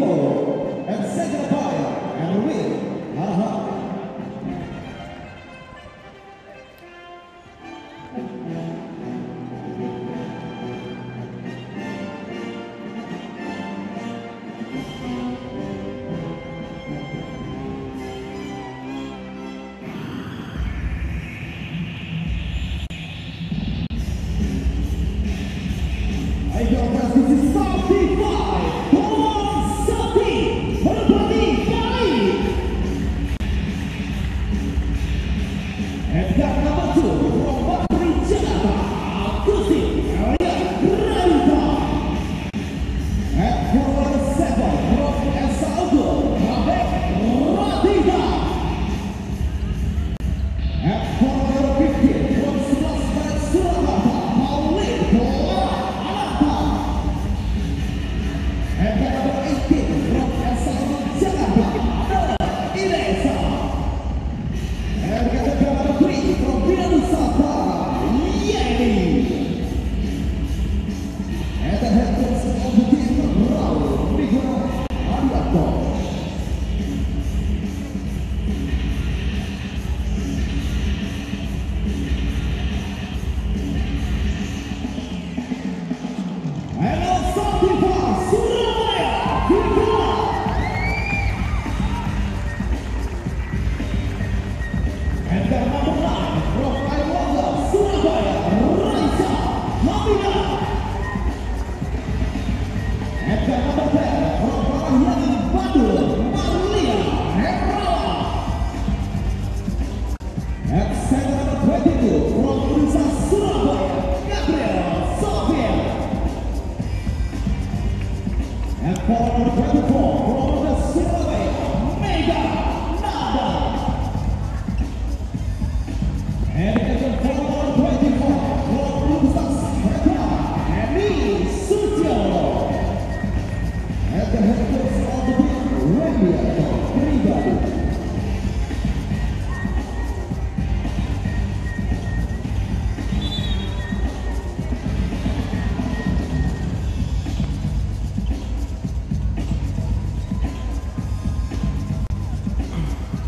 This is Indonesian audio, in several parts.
Vivo and second umpire and Will Arahan.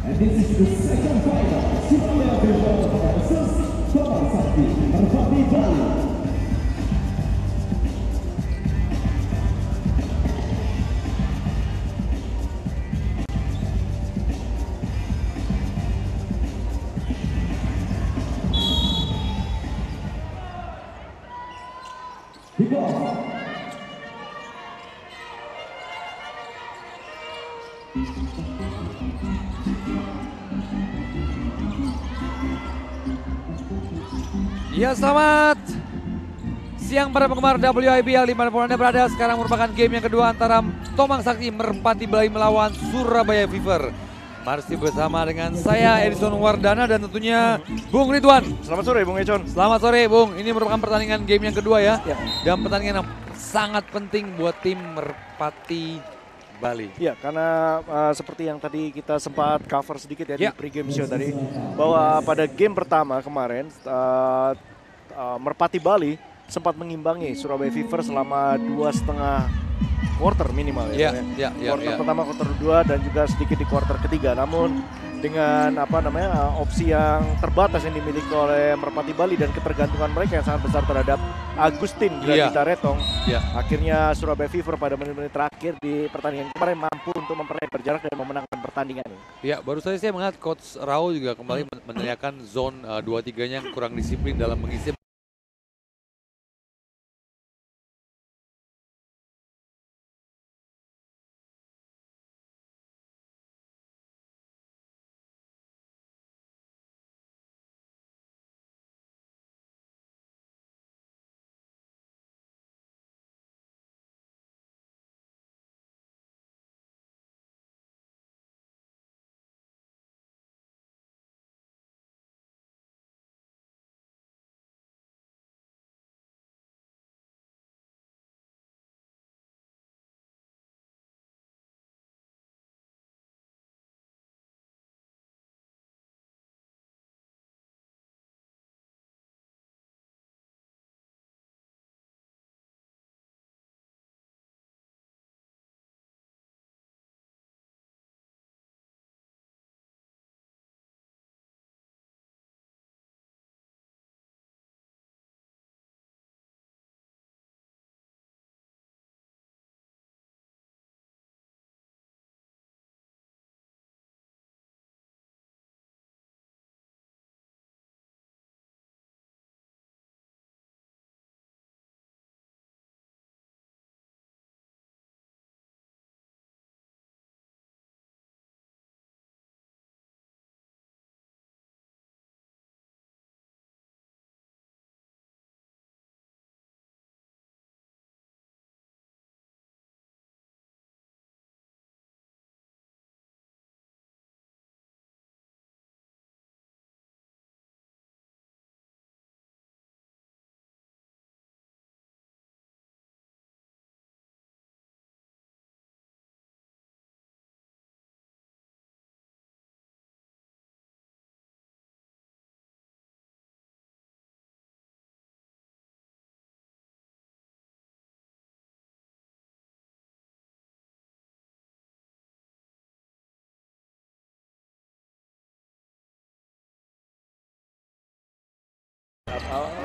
And this is the second fighter, Surabaya Vivo versus Tomang Sakti, Merpati Bali. Vivo. Ya, selamat siang para penggemar WIBL dimanapun Anda berada. Sekarang merupakan game yang kedua antara Tomang Sakti Merpati Bali melawan Surabaya Fever. Masih bersama dengan saya Edison Wardana dan tentunya Bung Ridwan. Selamat sore Bung Econ. Selamat sore Bung, ini merupakan pertandingan game yang kedua ya. Dan pertandingan yang sangat penting buat tim Merpati Bali. Ya, karena seperti yang tadi kita sempat cover sedikit ya di pre-game show tadi, bahwa pada game pertama kemarin Merpati Bali sempat mengimbangi Surabaya Fever selama 2,5 quarter minimal ya. Quarter pertama, quarter kedua dan juga sedikit di quarter ketiga. Namun dengan opsi yang terbatas yang dimiliki oleh Merpati Bali dan ketergantungan mereka yang sangat besar terhadap Agustin Granita Retong, akhirnya Surabaya Fever pada menit-menit terakhir di pertandingan kemarin mampu untuk memperlebar jarak dan memenangkan pertandingan ini. Ya, baru saja saya melihat Coach Rao juga kembali menanyakan zone 2-3-nya yang kurang disiplin dalam mengisi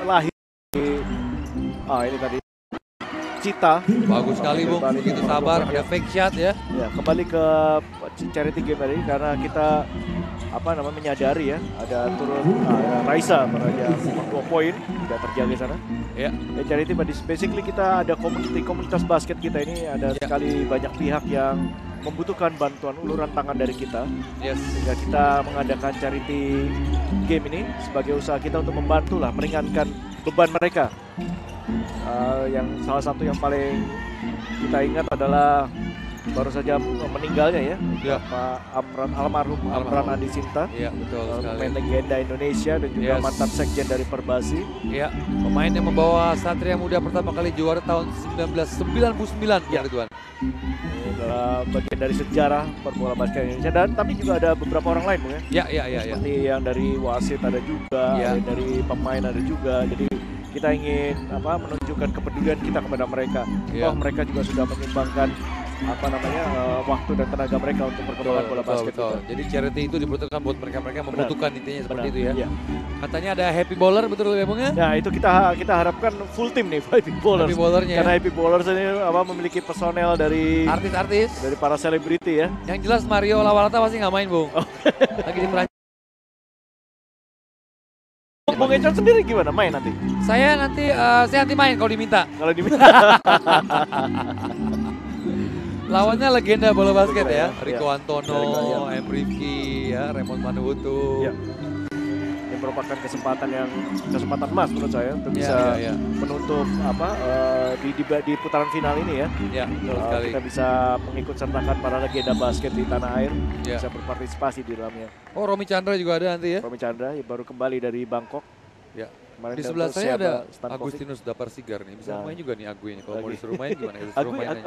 lahir di ini tadi Cita. Bagus sekali Bung, begitu sabar, ada fake shot ya. Ya, kembali ke charity game tadi karena kita menyadari ya ada turun Raisa meraih 2 poin, tidak terjaga sana. Ya. Charity basically kita ada komunitas basket kita ini ada sekali banyak pihak yang membutuhkan bantuan uluran tangan dari kita. Yes. Sehingga kita mengadakan charity game ini sebagai usaha kita untuk membantu lah meringankan beban mereka. Yang salah satu yang paling kita ingat adalah baru saja meninggalnya ya, Pak almarhum Amran Adi Sinta, betul sekali. Pemain legenda Indonesia dan juga mantan sekjen dari Perbasi. Iya, pemain yang membawa Satria Muda pertama kali juara tahun 1999 ya Ridwan. Ini adalah bagian dari sejarah perbola basket Indonesia dan tapi juga ada beberapa orang lain Bung ya. Iya. Seperti yang dari wasit ada juga, ada dari pemain ada juga. Jadi kita ingin menunjukkan kepedulian kita kepada mereka. Mereka juga sudah menyumbangkan waktu dan tenaga mereka untuk perkembangan bola basket. Jadi charity itu dibutuhkan buat mereka yang membutuhkan intinya seperti itu ya. Katanya ada happy bowler betul ya Bung ya? Ya itu kita harapkan full tim nih happy bowlers. Happy bowlernya. Karena happy bowlers ini memiliki personel dari artis-artis, dari para selebriti ya. Yang jelas Mario Lawalata pasti nggak main Bung. Lagi di Perancis. Bung Econ sendiri gimana main nanti? Saya nanti main kalau diminta. Kalau diminta. Lawannya legenda bola basket ya, Rico Antono, M. Rifki, ya, Raymond Manuhutu. Ya. Ini merupakan kesempatan emas menurut saya untuk bisa menutup di putaran final ini ya. Ya, betul sekali. Kita bisa mengikut sertakan para legenda basket di tanah air, bisa berpartisipasi di dalamnya. Oh, Romy Chandra juga ada nanti ya? Romy Chandra baru kembali dari Bangkok. Ya. Kemarin di sebelah saya ada Agustinus Daparsigar nih, bisa main juga nih Agui nih. Kalau mau disuruh main gimana?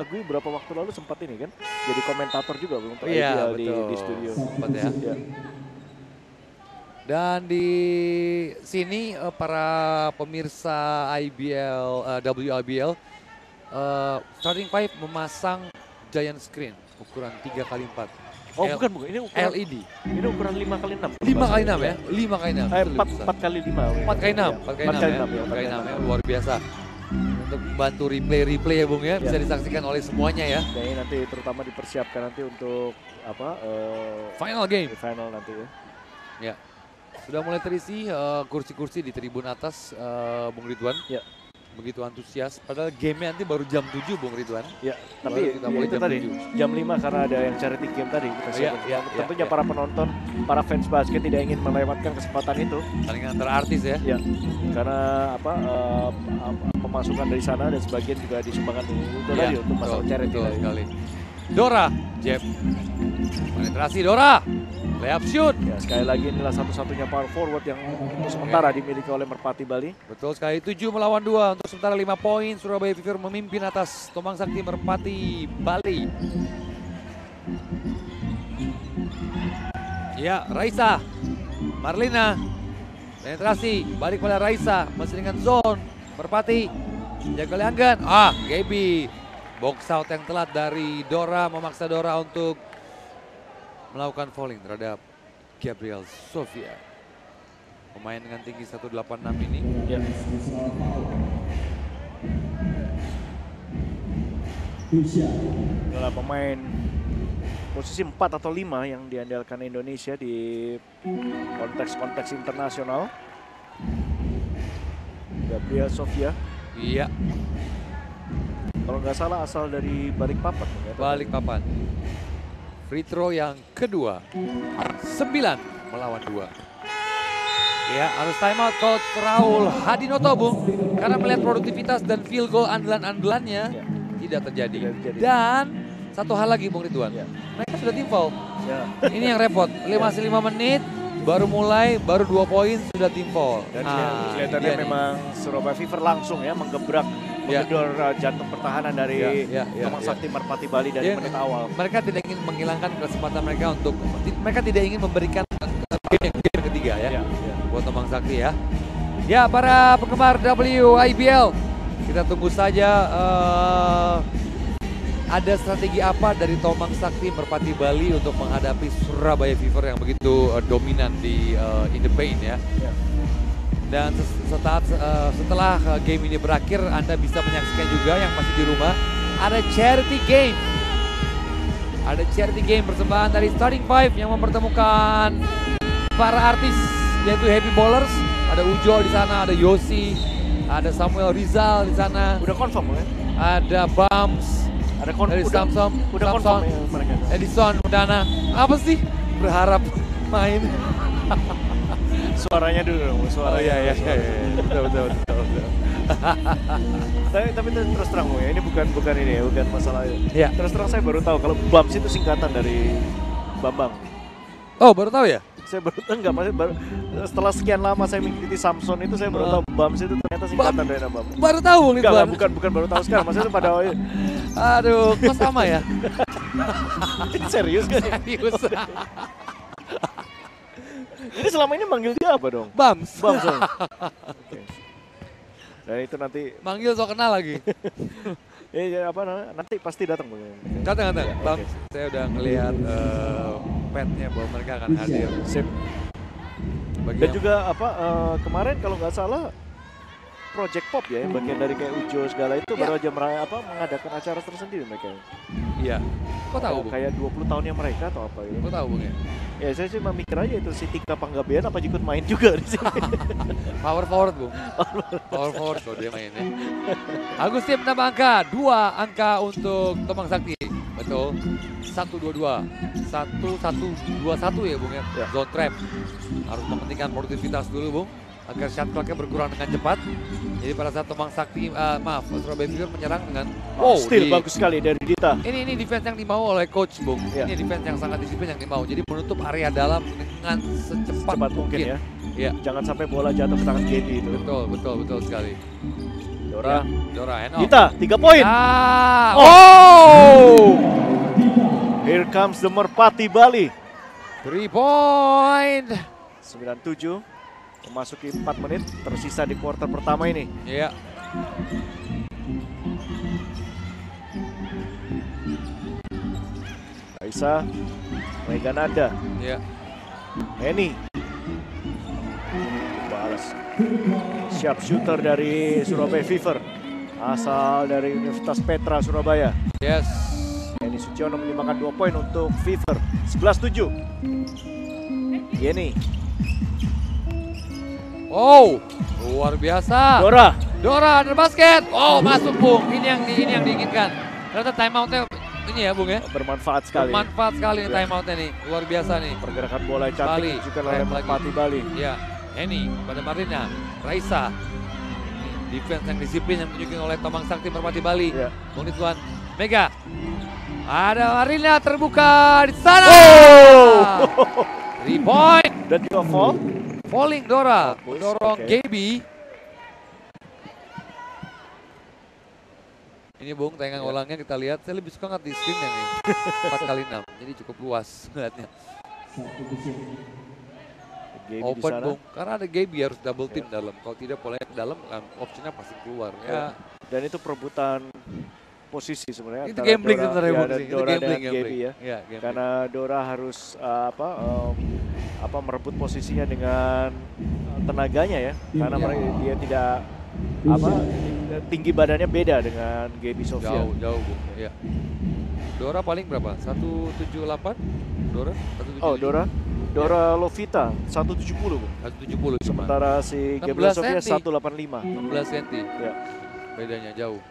Agui berapa waktu lalu sempat ini kan, jadi komentator juga untuk di studio. Sempat ya. Dan di sini para pemirsa WIBL Starting Five memasang giant screen ukuran 3x4. Oh bukan, ini ukuran LED. Ini ukuran 5x6. 5x6 ya? 4x5. 4x5. 4x6 ya, luar biasa. Untuk membantu replay ya Bung ya, bisa disaksikan oleh semuanya ya. Dan ini nanti terutama dipersiapkan nanti untuk final game. Final nanti ya. Ya. Sudah mulai terisi kursi-kursi di tribun atas Bung Ridwan. Ya. Begitu antusias, padahal game-nya nanti baru jam 7 Bung Ridwan. Ya, tapi kita mulai jam 5 karena ada yang charity game tadi. Tentunya para penonton, para fans basket tidak ingin melewatkan kesempatan itu. Paling antara artis ya. Ya, karena pemasukan dari sana dan sebagian juga disumbangkan untuk tadi untuk masalah charity. Sekali. Dora, Jeb. Penetrasi Dora. Layup shoot. Ya, sekali lagi inilah satu-satunya power forward yang untuk sementara dimiliki oleh Merpati Bali. Betul sekali, 7 melawan 2 untuk sementara 5 poin. Surabaya Fever memimpin atas Tomang Sakti Merpati Bali. Ya, Raisa. Marlina. Penetrasi, balik pada Raisa. Masih dengan zone. Merpati. Jaga Leanggan. Gaby. Box out yang telat dari Dora, memaksa Dora untuk melakukan fouling terhadap Gabriel Sofia. Pemain dengan tinggi 186 ini. Ya. Adalah pemain posisi 4 atau 5 yang diandalkan Indonesia di konteks internasional. Gabriel Sofia. Iya. Kalau nggak salah asal dari Balikpapan. Balikpapan. Free throw yang kedua, 9 melawan 2. Ya, harus timeout Coach Raul Hadinoto Bung, karena melihat produktivitas dan field goal andalan-andalannya tidak terjadi. Dan satu hal lagi Bung Ridwan, mereka sudah tim foul. Ini yang repot, masih 5 menit, baru mulai, baru 2 poin sudah tim foul. Dan kelihatannya memang Surabaya Fever langsung ya mengebrak, menggedor jantung pertahanan dari Tomang Sakti Merpati Bali dari menit awal. Mereka tidak ingin menghilangkan kesempatan mereka untuk, mereka tidak ingin memberikan game ketiga ya, buat Tomang Sakti ya. Ya, para penggemar WIBL, kita tunggu saja ada strategi apa dari Tomang Sakti Merpati Bali untuk menghadapi Surabaya Fever yang begitu dominan di in the paint ya. Dan setelah game ini berakhir, Anda bisa menyaksikan juga yang masih di rumah. Ada charity game. Ada charity game persembahan dari Starting Five yang mempertemukan para artis, yaitu Happy Ballers. Ada Ujo di sana, ada Yosi, ada Samuel Rizal di sana. Udah confirm ya? Ada Bams, ada dari Samsung, udah confirm ya mereka. Edison, Udana. Apa sih? Berharap main. Suaranya dulu dong, suaranya. Oh iya. Betul. Tapi terus terang ya, ini bukan ini ya, bukan masalah ya. Iya. Terus terang saya baru tahu kalau Bams itu singkatan dari Bambang. Oh, baru tahu ya? Saya baru setelah sekian lama saya mengikuti Samson itu saya baru tahu Bams itu ternyata singkatan dari nama Bambang. Baru tahu nih, Enggak, bukan baru tahu sekarang. Maksudnya itu pada aduh, kok sama ya? Serius kan? Serius. Jadi selama ini manggil dia apa dong? Bams. Okay. Dan itu nanti manggil so kenal lagi. ya apa namanya? Nanti pasti datang. Datang. Ya, Bams, okay. saya udah ngelihat petnya bahwa mereka akan hadir. Sip. Dan juga kemarin kalau nggak salah Project Pop ya, yang bagian dari kayak Ujo segala itu baru aja mengadakan acara tersendiri mereka. Iya. Kok tahu, Bung? Kayak 20 tahunnya mereka atau apa ya? Kok tahu, Bung ya? Ya saya sih mikir aja itu si Tika Panggabean apa ikut main juga di sini. Power forward, Bung. Power forward kalau dia mainnya. Agustin menambah angka, 2 angka untuk Tomang Sakti. Betul. 1-2-2. 1-1-2-1 ya, Bung ya. Zone trap. Harus mementingkan produktivitas dulu, Bung, agar shot clock-nya berkurang dengan cepat. Jadi pada saat Tomang Sakti, Surabaya Fever menyerang dengan steal bagus sekali dari Dita. Ini defense yang dimau oleh coach, Bung. Ini defense yang sangat disiplin yang dimau. Jadi menutup area dalam dengan secepat mungkin ya. Iya. Jangan sampai bola jatuh ke tangan Gaby itu. Betul sekali. Dora, hand off. Dita, 3 poin. Here comes the Merpati Bali. 3 point. 97. Memasuki 4 menit tersisa di kuarter pertama ini. Iya. Raisa, Meganada. Iya. Henny. Balas. Sharp shooter dari Surabaya Fever. Asal dari Universitas Petra Surabaya. Yes. Henny Suciono menyumbangkan 2 poin untuk Fever. 11-7. Yenny. Oh, luar biasa. Dora under basket. Oh, masuk, Bung. Ini yang diinginkan. Ternyata timeoutnya ini ya, Bung ya. Bermanfaat sekali. Bermanfaat sekali nih timeoutnya nih. Luar biasa nih. Pergerakan bola yang cantik juga oleh Merpati Bali. Ya, Henny pada Marina. Raisa. Defense yang disiplin yang ditunjukin oleh Tomang Sakti Merpati Bali. Ya. Bung Ridwan. Mega. Ada Marina terbuka di sana. 3 point. Dan juga fall. Falling Dora, mendorong Gaby. Ini, Bung, tayangan ulangnya kita lihat. Saya lebih suka ngeliat di screen yang ini. 4x6, jadi cukup luas ngeliatnya. Open, Bung, karena ada Gaby harus double team dalam. Kalau tidak polanya ke dalam, optionnya pasti keluar. Ya. Dan itu perebutan posisi sebenarnya. Itu gambling sebenarnya, Bung. Itu gambling Gaby ya. Gambling. Karena Dora harus merebut posisinya dengan tenaganya ya. Karena dia tidak tinggi badannya beda dengan Gaby Sofia. Jauh, Bung. Ya. Dora paling berapa? 178? Dora? 177? Dora Lovita 170, Bung. 170. Sementara si Gaby Sofia 185. 16 cm. Ya. Bedanya jauh.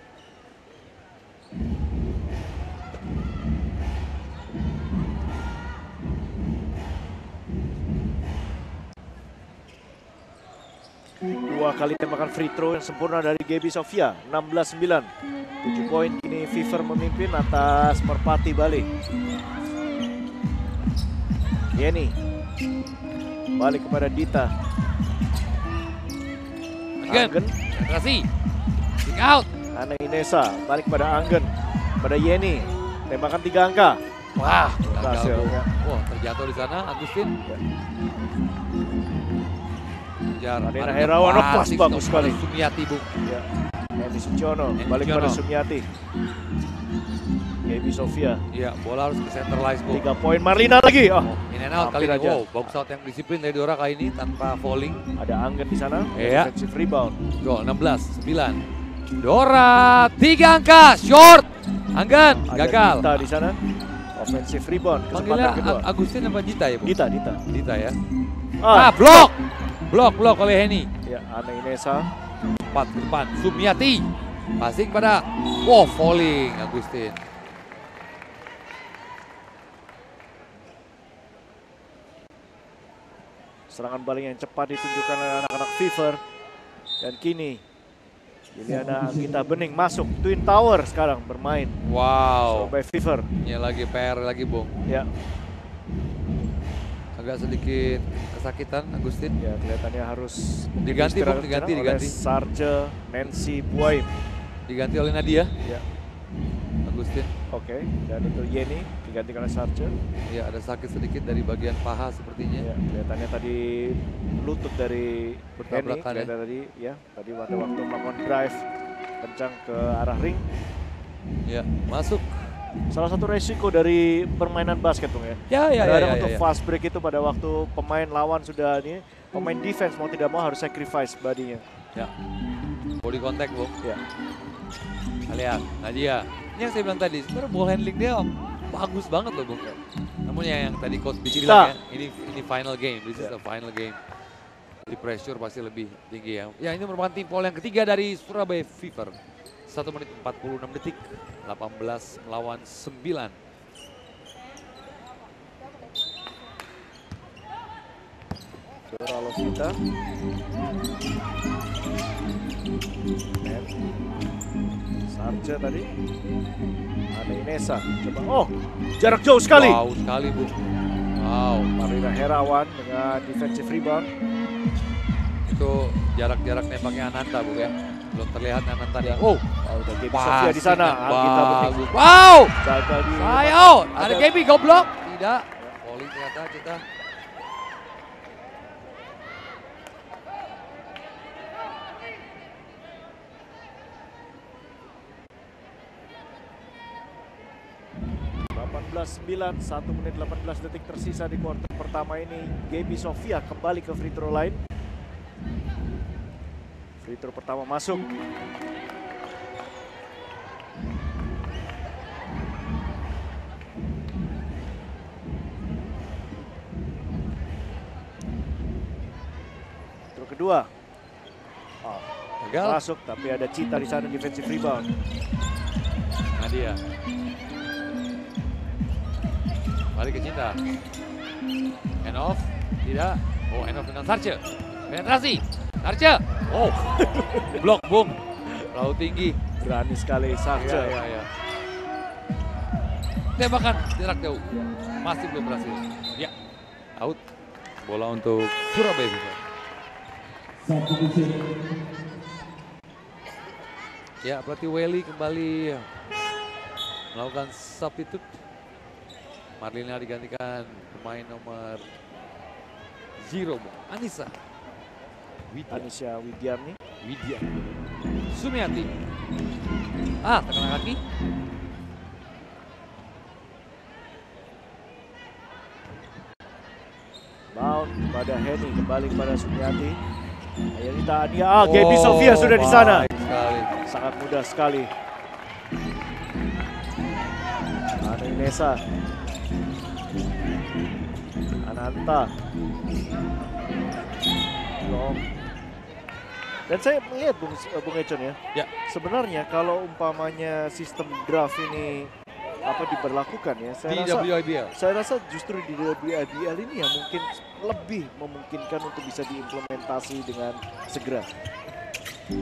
Dua kali tembakan free throw yang sempurna dari Gaby Sofia. 16-9. 7 poin kini Fever memimpin atas Merpati Bali. Yenny. Balik kepada Dita. Anggen. Kasih. Kick out. Ana Inesa. Balik kepada Anggen. Pada Yenny. Tembakan 3 angka. Wah, berhasil. Ya. Wah, terjatuh di sana Agustin. Adina Herawan pas bagus sekali. Sumiati, Bung. Ya. Henny Suciono balik pada Sumiati. Gaby Sofia. Iya, bola harus ke centralize, Bung. 3 poin Marlina lagi. Ini line out kali ini. Wow, box out yang disiplin dari Dora kali ini tanpa falling. Ada Anggen di sana, Iya. defensive rebound. Gol 16-9. Dora 3 angka, short. Anggen gagal. Dita di sana, offensive rebound. Panggilnya Kesempatan kedua. Agustin apa Dita ya, Bu? Dita. Dita ya. Blok oleh Henny. Ya, Ana Inesa. 4 ke depan, Sumiati. Passing pada, wow, falling Agustin. Serangan balik yang cepat ditunjukkan oleh anak-anak Fever. Dan kini Juliana Anggita Bening masuk Twin Tower sekarang bermain. Wow. Surabaya Fever. Ini lagi PR lagi, Bung. Ya. Agak sedikit kesakitan Agustin. Ya, kelihatannya harus diganti, Bung, diganti. Sarce, Nancy Buaim. Diganti oleh Nadia. Ya. Agustin. Oke, dan itu Yeni digantikan oleh Sarce. Ya, ada sakit sedikit dari bagian paha sepertinya. Ya, kelihatannya tadi lutut dari Henny, ya. Tadi pada waktu melakukan drive kencang ke arah ring. Ya, masuk. Salah satu resiko dari permainan basket, Bung ya. Ya. Untuk fast break itu pada waktu pemain lawan sudah pemain defense mau tidak mau harus sacrifice badinya. Ya. Body contact, Bung. Ya. Lihat, Nadia. Ini yang saya bilang tadi, sebenarnya ball handling dia bagus banget loh, Bung. Namun yang tadi coach bilang ya, ini final game, this is a final game. Jadi pressure pasti lebih tinggi ya. Ya, ini merupakan tim foul yang ketiga dari Surabaya Fever. 1 menit 46 detik, 18 melawan 9. Dora Lovita. Sarce tadi. Ada Inesa. Coba. Jarak jauh sekali. Wow, sekali, Bu. Wow. Marina Herawan dengan defensive rebound. Itu jarak-jarak nembaknya Ananta, Bu ya. Belum terlihat Ananta dia. Udah Gaby Sofia di sana. Kita bagus. Wow. Gagal di. Ada Gaby goblok. Tidak. Volley ternyata kita. (18-9), 1 menit 18 detik tersisa di kuarter pertama ini. Gaby Sofia kembali ke free throw line. Free throw pertama masuk. Throw kedua. Gagal. Masuk, tapi ada Cita di sana defensive rebound. Nadia. Balik ke Cita. Hand off. Tidak. Hand off dengan Sarce. Penetrasi. Sarce. Blok, Bung. Terlalu tinggi. Berani sekali Sarce. Ya. Tembakan jarak jauh. Masih belum berhasil. Ya. Out. Bola untuk Surabaya Fever. Ya, pelatih Welly kembali melakukan substitute. Marlina digantikan pemain nomor 0, Anissa Widiarni. Sumiati. Tekanan kaki. Bound pada Henny, kembali kepada Sumiati. Ayelita Ania. Gaby Sofia sudah di sana. Sangat mudah sekali. Ana Inesa. Ananta. Dan saya melihat Bung Econ ya. Sebenarnya kalau umpamanya sistem draft ini diberlakukan ya, saya rasa justru di WIBL ini yang mungkin lebih memungkinkan untuk bisa diimplementasi dengan segera.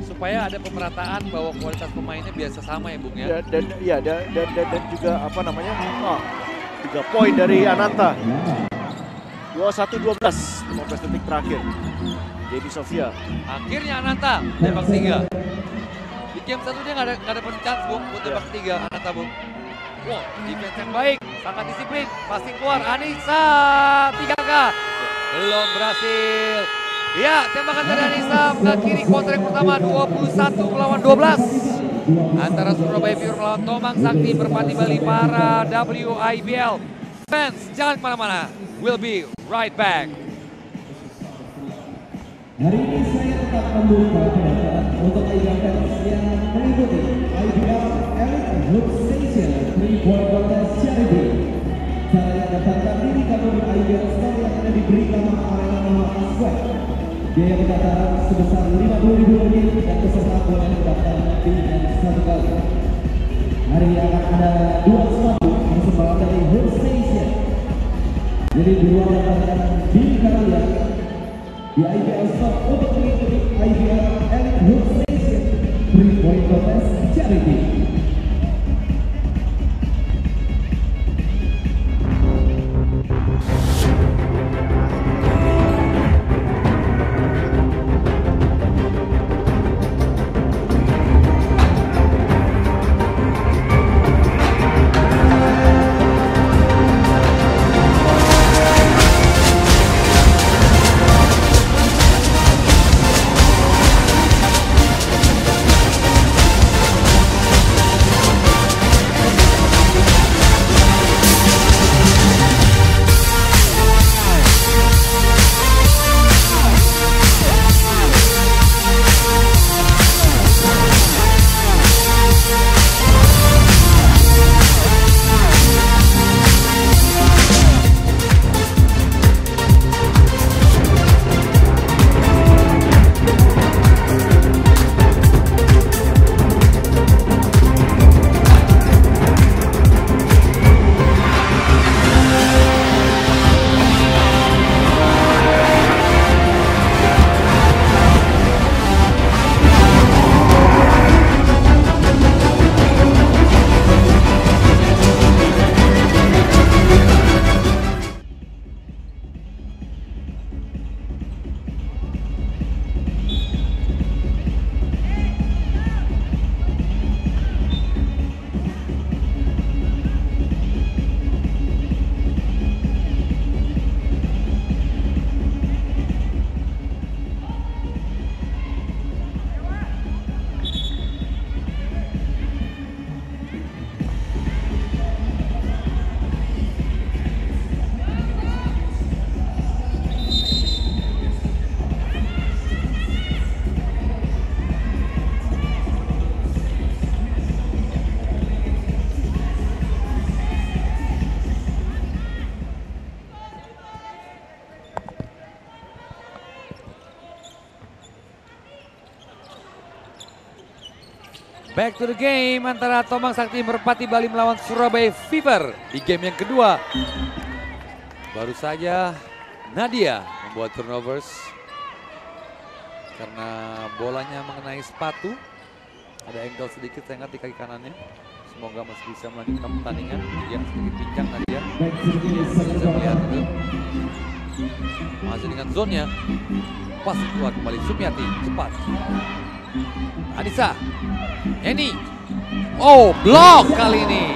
Supaya ada pemerataan bahwa kualitas pemainnya biasa sama ya, Bung ya. Dan juga 3 poin dari Ananta. 21-12, 15 detik terakhir. Gaby Sofia. Akhirnya Ananta tembak 3. Di game 1 dia nggak ada chance, Bung, buat tembak 3 Ananta, Bung. Wow, defense yang baik, sangat disiplin. Passing keluar, Anissa 3K. Belum berhasil. Ya, tembakan dari Anissa mengakhiri kuarter yang pertama 21 melawan 12. Antara Surabaya Fever melawan Tomang Sakti Merpati Bali para WIBL Fans, jangan kemana-mana. We'll be right back. Hari ini saya tetap membuka pendaftaran untuk ajang tenis yang mengikuti IBL Elite Hoop Station 3-point contest charity. Cara mendaftarkan diri kamu di IBL Store yang ada di Brikama Arena Malang Square. Biaya pendaftaran sebesar Rp50.000 dan peserta boleh mendaftar lebih dari 1 kali. Hari ini akan ada 2 sepatu persembahan dari Hoop Station. Jadi dua daftarkan diri kalian di IBL Store untuk mengikuti IBL Elite Hoop Station 3-point contest charity. Back to the game antara Tomang Sakti Merpati Bali melawan Surabaya Fever di game yang kedua. Baru saja Nadia membuat turnovers karena bolanya mengenai sepatu. Ada angle sedikit saya ingat di kaki kanannya. Semoga masih bisa melanjutkan pertandingan. Ya, sedikit pincang Nadia. Bisa melihat itu. Masih dengan zone-nya. Pas keluar kembali Sumiati, cepat. Anissa, Eni, oh blok kali ini.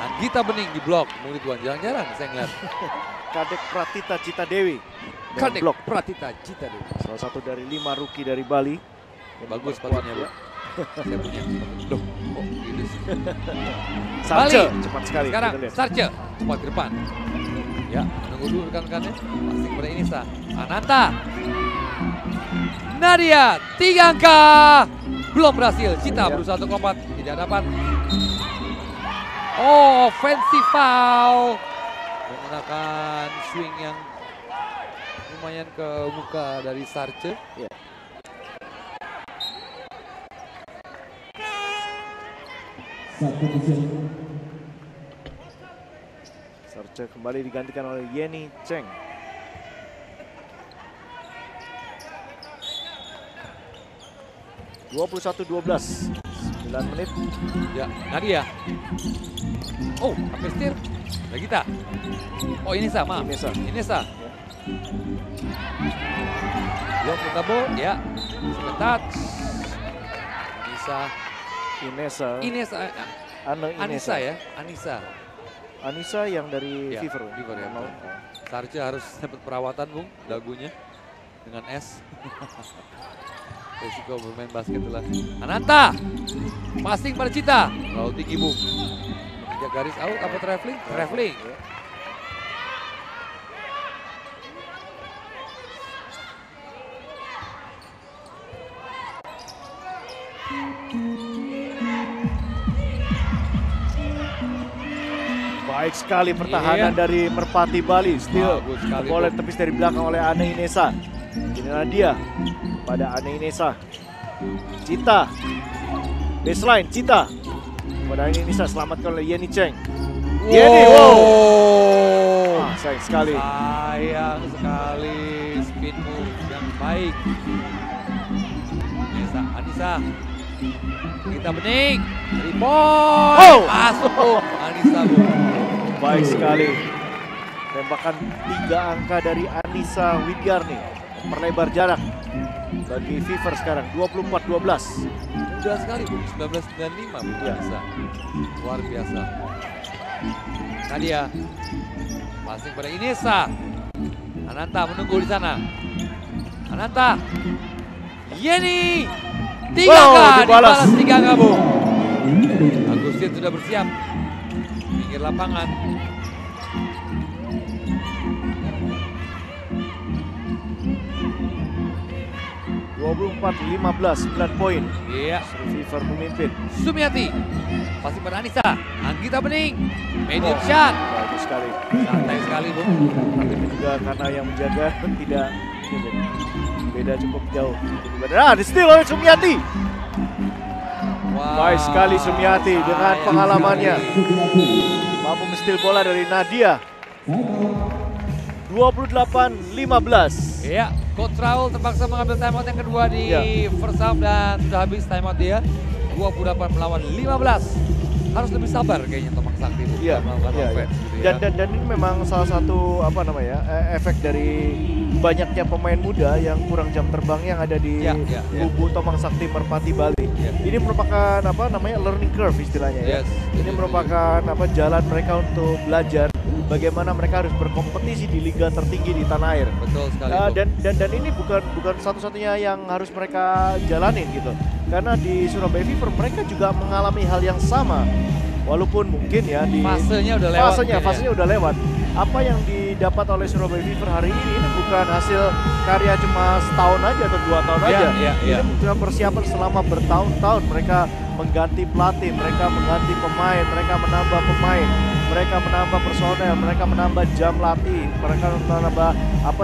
Anggita Bening di blok, murid Tuan jarang-jarang saya ngeliat. Kadek Pratita Cita Dewi. Kadek blok Pratita Cita Dewi. Salah satu dari 5 rookie dari Bali. Bagus sepatunya Bu. Saya punya. Loh, oh gitu sih. Sarce, cepat sekali. Sekarang Sarce, cepat ke depan. Ya, menunggu dulu rekan-rekannya. Pasti kepada Inisa. Ananta. Nadia, 3 angka. Belum berhasil. Cita berusaha untuk lompat. Tidak dapat. Oh, offensive foul. Menggunakan swing yang lumayan ke muka dari Sarce. Ya. Sarce kembali digantikan oleh Yeni Cheng. (21-12) 9 menit. Ya, Nadia. Oh, hampir setir. Nagita. Oh, Inesa, maaf. Inesa. Ya. Blok double, ya. Sebentar. Inesa. Anissa ya, Anissa yang dari Fever ya. Sarce harus dapat perawatan Bung, dagunya dengan es. Resiko bermain basket lah. Ananta, passing pada Cita, terlalu tinggi Bung. Menginjak garis out apa traveling? Baik sekali pertahanan dari Merpati Bali. Still boleh tepis dari belakang oleh Ane Inesa. Inilah dia pada Ane Inesa. Cita, baseline Cita pada Ane Inesa, selamatkan oleh Yeni Cheng. Yeni, wow. Sayang sekali. Sayang sekali, spin move yang baik. Anissa, kita bening, 3 point, masuk Anissa. Baik sekali. Tembakan 3 angka dari Anissa Widyarni memperlebar jarak bagi Fever sekarang 24-12. Mudah sekali Bu, 1995 Bu Anissa. Luar biasa. Nadia, passing pada Inesa. Ananta menunggu di sana. Ananta, Yeni, 3 dibalas 3 Bu. Agustin sudah bersiap. Pinggir lapangan. (24-15) 9 poin. Iya. Fever memimpin. Sumiati, pasti pada Anissa. Anggita Bening, medium shot. Bagus sekali. Santai sekali Bu. Tapi juga karena yang menjaga tidak beda cukup jauh. Di steal oleh Sumiati. Wow. Baik sekali Sumiati dengan pengalamannya. Mampu mensteal bola dari Nadia. 28-15. Iya, Coach Raul terpaksa mengambil timeout yang kedua di first half dan sudah habis timeout dia. 28 melawan 15. Harus lebih sabar kayaknya Tomang Sakti itu melakukan offense. Gitu ya. Dan ini memang salah satu efek dari banyaknya pemain muda yang kurang jam terbang yang ada di kubu Tomang Sakti Merpati Bali. Ini merupakan learning curve istilahnya ya. Ini merupakan jalan mereka untuk belajar bagaimana mereka harus berkompetisi di liga tertinggi di tanah air. Betul sekali. Dan ini bukan satu-satunya yang harus mereka jalanin gitu. Karena di Surabaya Fever mereka juga mengalami hal yang sama. Walaupun mungkin ya di fasenya udah lewat. Apa yang didapat oleh Surabaya Fever hari ini bukan hasil karya cuma setahun aja atau 2 tahun aja. Ini sudah persiapan selama bertahun-tahun. Mereka mengganti pelatih, mereka mengganti pemain, mereka menambah pemain, mereka menambah personel, mereka menambah jam latih, mereka menambah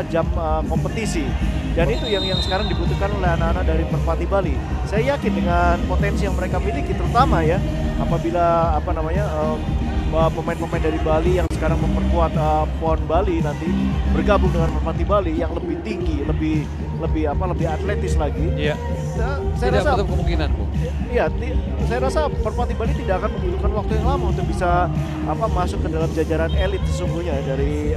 jam kompetisi. Dan itu yang sekarang dibutuhkan oleh anak-anak dari Merpati Bali. Saya yakin dengan potensi yang mereka miliki, terutama ya apabila pemain-pemain dari Bali yang sekarang memperkuat PON Bali nanti bergabung dengan Merpati Bali yang lebih tinggi, lebih atletis lagi. Iya. Saya rasa kemungkinan Bu. Iya, saya rasa Merpati Bali tidak akan membutuhkan waktu yang lama untuk bisa masuk ke dalam jajaran elit sesungguhnya dari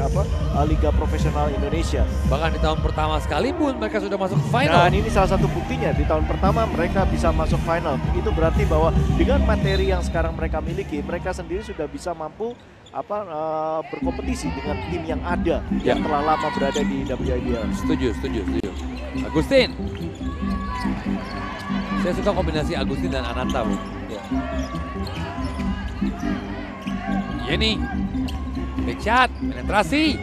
Liga Profesional Indonesia. Bahkan di tahun pertama sekalipun mereka sudah masuk final. Dan ini salah satu buktinya, di tahun pertama mereka bisa masuk final. Itu berarti bahwa dengan materi yang sekarang mereka miliki, mereka sendiri sudah bisa mampu berkompetisi dengan tim yang ada yang telah lama berada di WIBL. Setuju. Agustin. Saya suka kombinasi Agustin dan Ananta Bu. Yeni, big shot, penetrasi,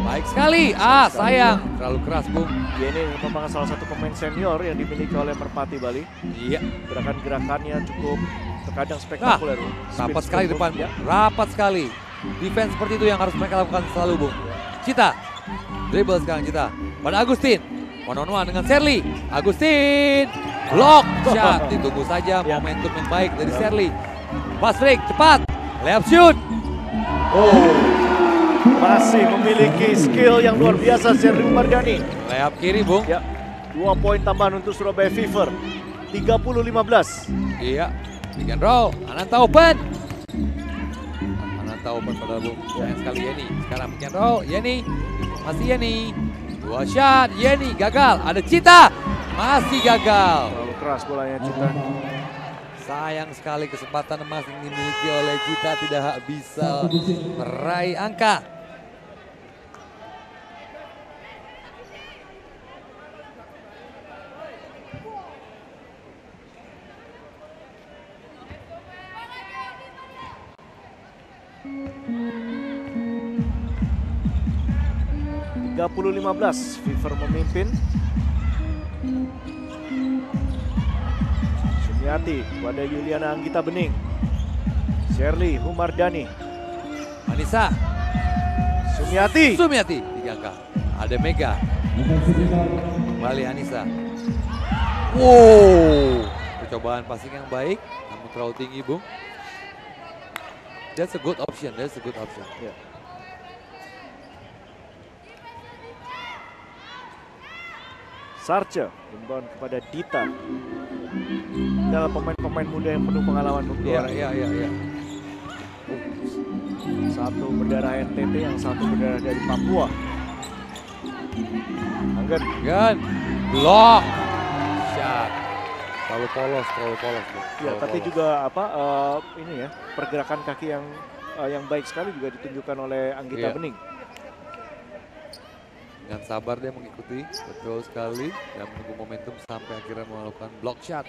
baik sekali. Sayang, terlalu keras Bu. Yeni merupakan salah satu pemain senior yang dimiliki oleh Merpati Bali. Iya. Gerakan-gerakannya cukup terkadang spektakuler. Rapat sekali depan, rapat sekali. Defense seperti itu yang harus mereka lakukan selalu Bu. Cita, dribble sekarang Cita. Pada Agustin, one-on-one dengan Sherly. Agustin, block shot. Ditunggu saja momentum yang baik dari Sherly. Fast break, cepat. Layup shoot. Masih memiliki skill yang luar biasa Sherly Mardani. Layup kiri Bung. 2 poin tambahan untuk Surabaya Fever. 30-15. Iya. Pick and roll. Ananta open. Ananta open pada Bung. Sayang sekali Yeni. Sekarang pick and roll. Yeni. Masih Yeni. 2 shot. Yeni gagal. Ada Cita. Masih gagal. Terlalu keras bolanya Cita. Sayang sekali kesempatan emas yang dimiliki oleh Cita tidak bisa meraih angka. Fever memimpin. Sumiati pada Yuliana Anggita Bening. Sherly Humardani. Anissa. Sumiati. 3 angka. Ada Mega. Kembali Anissa. Wow. Percobaan passing yang baik, namun terlalu tinggi, Bung. That's a good option. Yeah. Sarce, inbound kepada Dita. Dalam pemain-pemain muda yang penuh pengalaman. Iya. Satu berdarah NTT, yang satu berdarah dari Papua. Anggen. Blok. Shot. Terlalu polos. Ya, tapi juga ini ya, pergerakan kaki yang baik sekali juga ditunjukkan oleh Anggita Bening. Dengan sabar dia mengikuti, betul sekali, dan menunggu momentum sampai akhirnya melakukan block shot.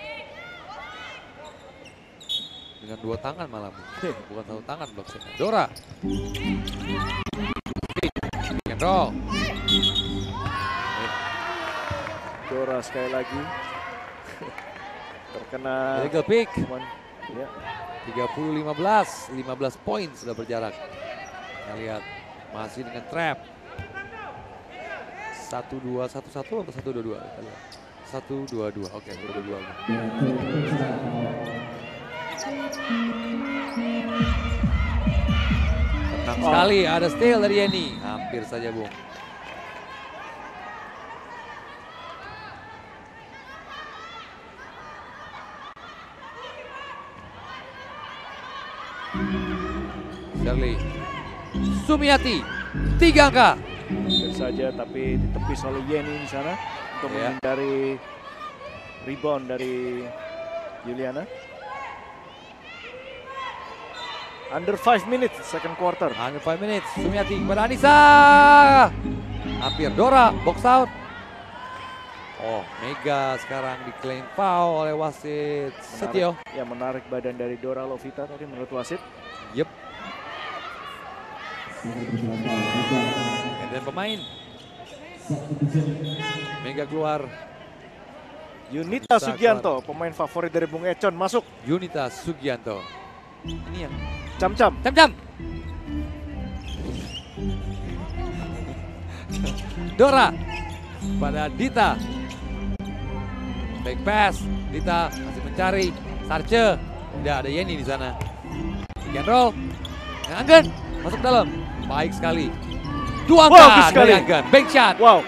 Dengan 2 tangan malah, bukan 1 tangan block shot. Dora. Roll. Dora sekali lagi. Terkena illegal pick. Ya. 30-15, 15 poin sudah berjarak. Kita lihat masih dengan trap. 1-2-1-1 atau 1-2-2? 1-2-2. Oke, 1-2-2. Tenang sekali, ada steal dari Yeni. Hampir saja, Bung. Shirley. Sumiati, 3 angka. Hampir saja, tapi ditepis oleh Yeni di sana untuk menghindari rebound dari Juliana. Under 5 minutes, second quarter. Under 5 minutes, Sumiati kepada Anissa. Hampir Dora, box out. Oh, Mega sekarang diklaim foul oleh wasit Setio. Ya, menarik badan dari Dora Lovita tadi menurut wasit. Yep. Dan pemain Mega keluar. Yunita Sugianto, pemain favorit dari Bung Econ, masuk. Yunita Sugianto. Ini yang Cam-cam. Dora pada Dita. Back pass, Dita masih mencari Sarce. Tidak ada Yeni di sana. Pick and roll. Anggen masuk dalam. Baik sekali. 2 angka dari Anggen. Bank shot. Wow.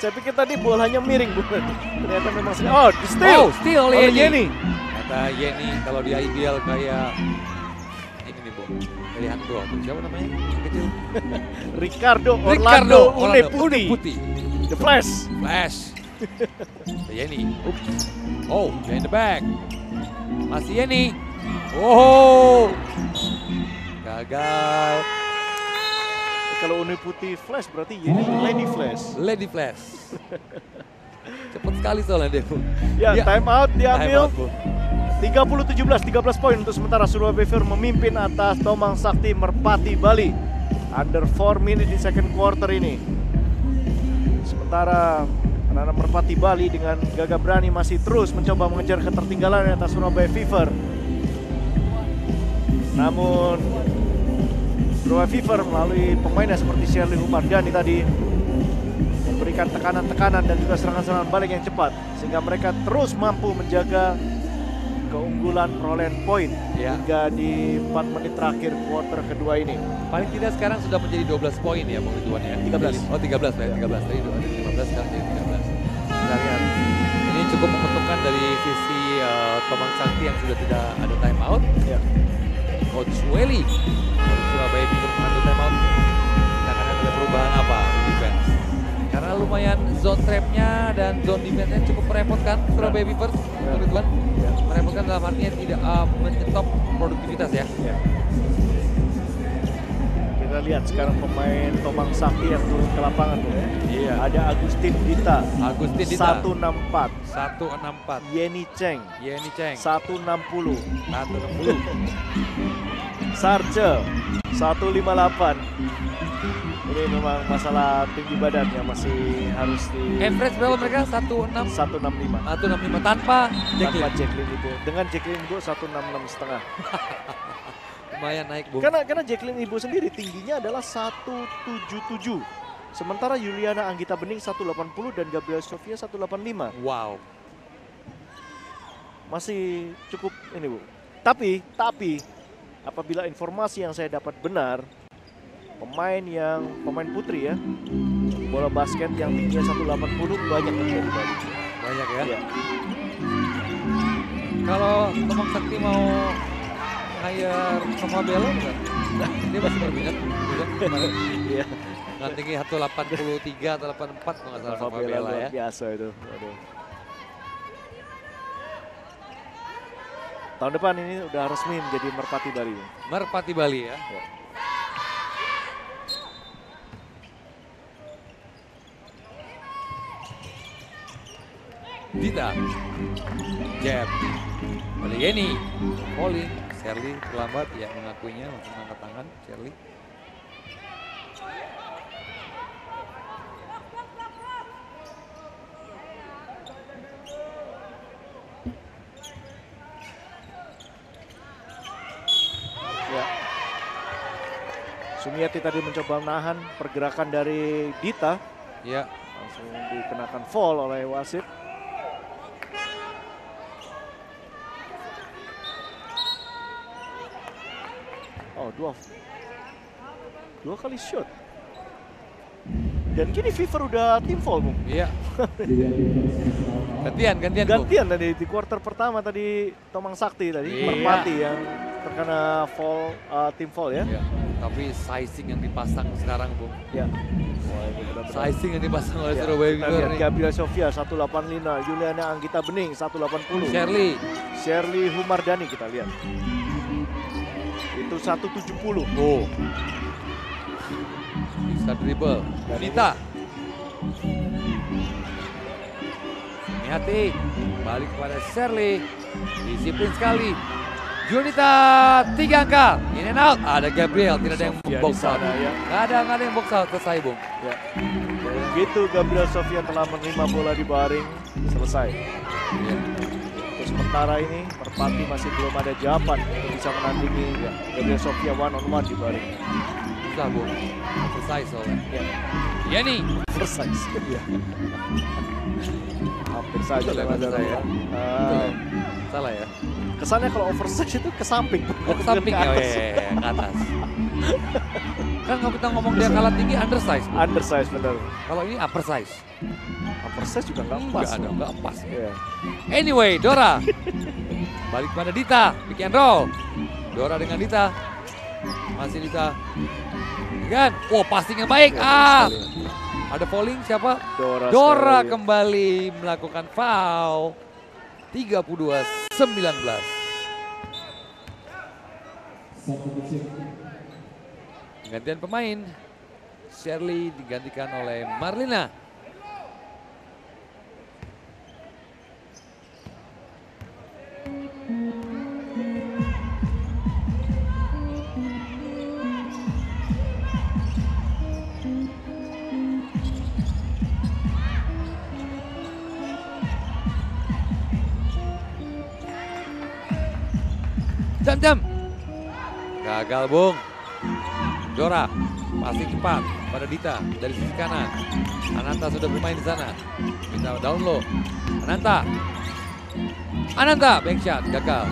Saya pikir tadi bolanya miring, bukan. Ternyata memang di steal. Steal oleh Yeni. Kata Yeni kalau di IBL kayak ini nih, Bu. Dari Hangzhou tuh. Siapa namanya? Kecil. Ricardo Orlando Uneputi. The Flash. Yeni. Oh, in the back. Masih Yeni. Oh. Gagal. Kalau Uneputi Flash berarti Yeni Lady Flash. Cepat sekali soalnya dia. Ya, time out diambil. 30-17, 13 poin untuk sementara Surabaya Fever memimpin atas Tomang Sakti Merpati Bali. Under 4 minutes di second quarter ini. Sementara anak-anak Merpati Bali dengan gagah berani masih terus mencoba mengejar ketertinggalan atas Surabaya Fever. Namun Surabaya Fever melalui pemainnya seperti Shirley Humardani tadi memberikan tekanan-tekanan dan juga serangan-serangan balik yang cepat sehingga mereka terus mampu menjaga keunggulan perolehan poin hingga di 4 menit terakhir kuarter kedua ini. Paling tidak sekarang sudah menjadi 12 poin ya Bang Ridwan ya. 13. Oh 13 ya, 13 tadi 15 sekarang jadi 13. Kita lihat. Ini cukup menguntungkan dari sisi Tomang Sakti yang sudah tidak ada time out. Ya. Coach Welly Surabaya Fever mengambil time out. Kita akan ada perubahan apa di defense. Karena lumayan zone trapnya dan zone defense-nya cukup merepotkan Surabaya Fever, Ridwan. Merepotkan dalam artinya tidak menyetop produktivitas ya. Kita lihat sekarang pemain Tomang Sakti yang turun ke lapangan tuh ya. Iya. Ada Agustin Dita. 164. Yeni Cheng. 160. 160. Sarce 158. Ini memang masalah tinggi badan yang masih harus di. Average berapa mereka? 165. 165 tanpa Jacqueline itu. Dengan Jacqueline itu 166,5. lumayan naik, Bung. Karena Jacqueline Ibo sendiri tingginya adalah 177. Sementara Yuliana Anggita Bening 180 dan Gabriel Sofia 185. Wow. Masih cukup ini, Bu. Tapi apabila informasi yang saya dapat benar, pemain putri ya, bola basket yang tingginya 180 banyak yang dari Bali. Banyak ya? Iya. Kalau Tomang Sakti mau hire Soma Belo kan? Dia masih berminat juga kemarin. Iya. Nggak tinggi 183 atau 84 kalau nggak salah Soma Bela ya. Biasa itu. Aduh. Tahun depan ini udah resmi menjadi Merpati Bali. Merpati Bali ya. Dita, jab, oleh Yeni, Pauline, Shirley terlambat ya mengakuinya langsung angkat tangan Shirley. Ya. Sumiati tadi mencoba menahan pergerakan dari Dita. Ya. Langsung dikenakan foul oleh wasit. Oh, dua kali shot. Dan kini Fever udah tim foul, Bung. Iya. Gantian tadi di quarter pertama tadi Tomang Sakti tadi, iya. Merpati yang terkena foul, tim foul ya. Iya. Tapi sizing yang dipasang sekarang, Bung. Ya. Sizing yang dipasang oleh Surabaya Fever nih. Gabriel Sofia 185, Yuliana Anggita Bening 180. Shirley Humardani kita lihat. Itu 170. Oh. Bisa dribble. Nita. Sumiati. Balik kepada Shirley. Disiplin sekali. Junita 3 angka. In and out. Ada Gabriel. Tidak ada yang box out. Ya. Nggak ada yang box out. Selesai, Bung. Ya. Begitu Gabriel Sofia telah menerima bola di baring. Selesai. Ya. Sementara ini Merpati masih belum ada jawaban untuk bisa menandingi Gabriel Sofia one on one di baring. Susah, Bung. Selesai soalnya. Ya. Yeni. Selesai. Ya. Hampir saja ya. Salah ya. Kesannya kalau oversize itu ke samping. Oh, ke samping ya, ke atas. Kan kalau kita ngomong dia kalah tinggi undersize. Undersize benar. Kalau ini upper size. Oversize juga nggak pas. Nggak pas. Yeah. Anyway, Dora. Balik pada Dita, pick and roll. Dora dengan Dita. Masih Dita. Kan? Oh, passing yang baik. Ada falling siapa? Dora kembali melakukan foul. 32-19. Gantian pemain. Shirley digantikan oleh Marlina. Jam. Gagal, Bung. Dora, passing cepat pada Dita dari sisi kanan. Ananta sudah bermain di sana. Kita down low. Ananta, back shot, gagal.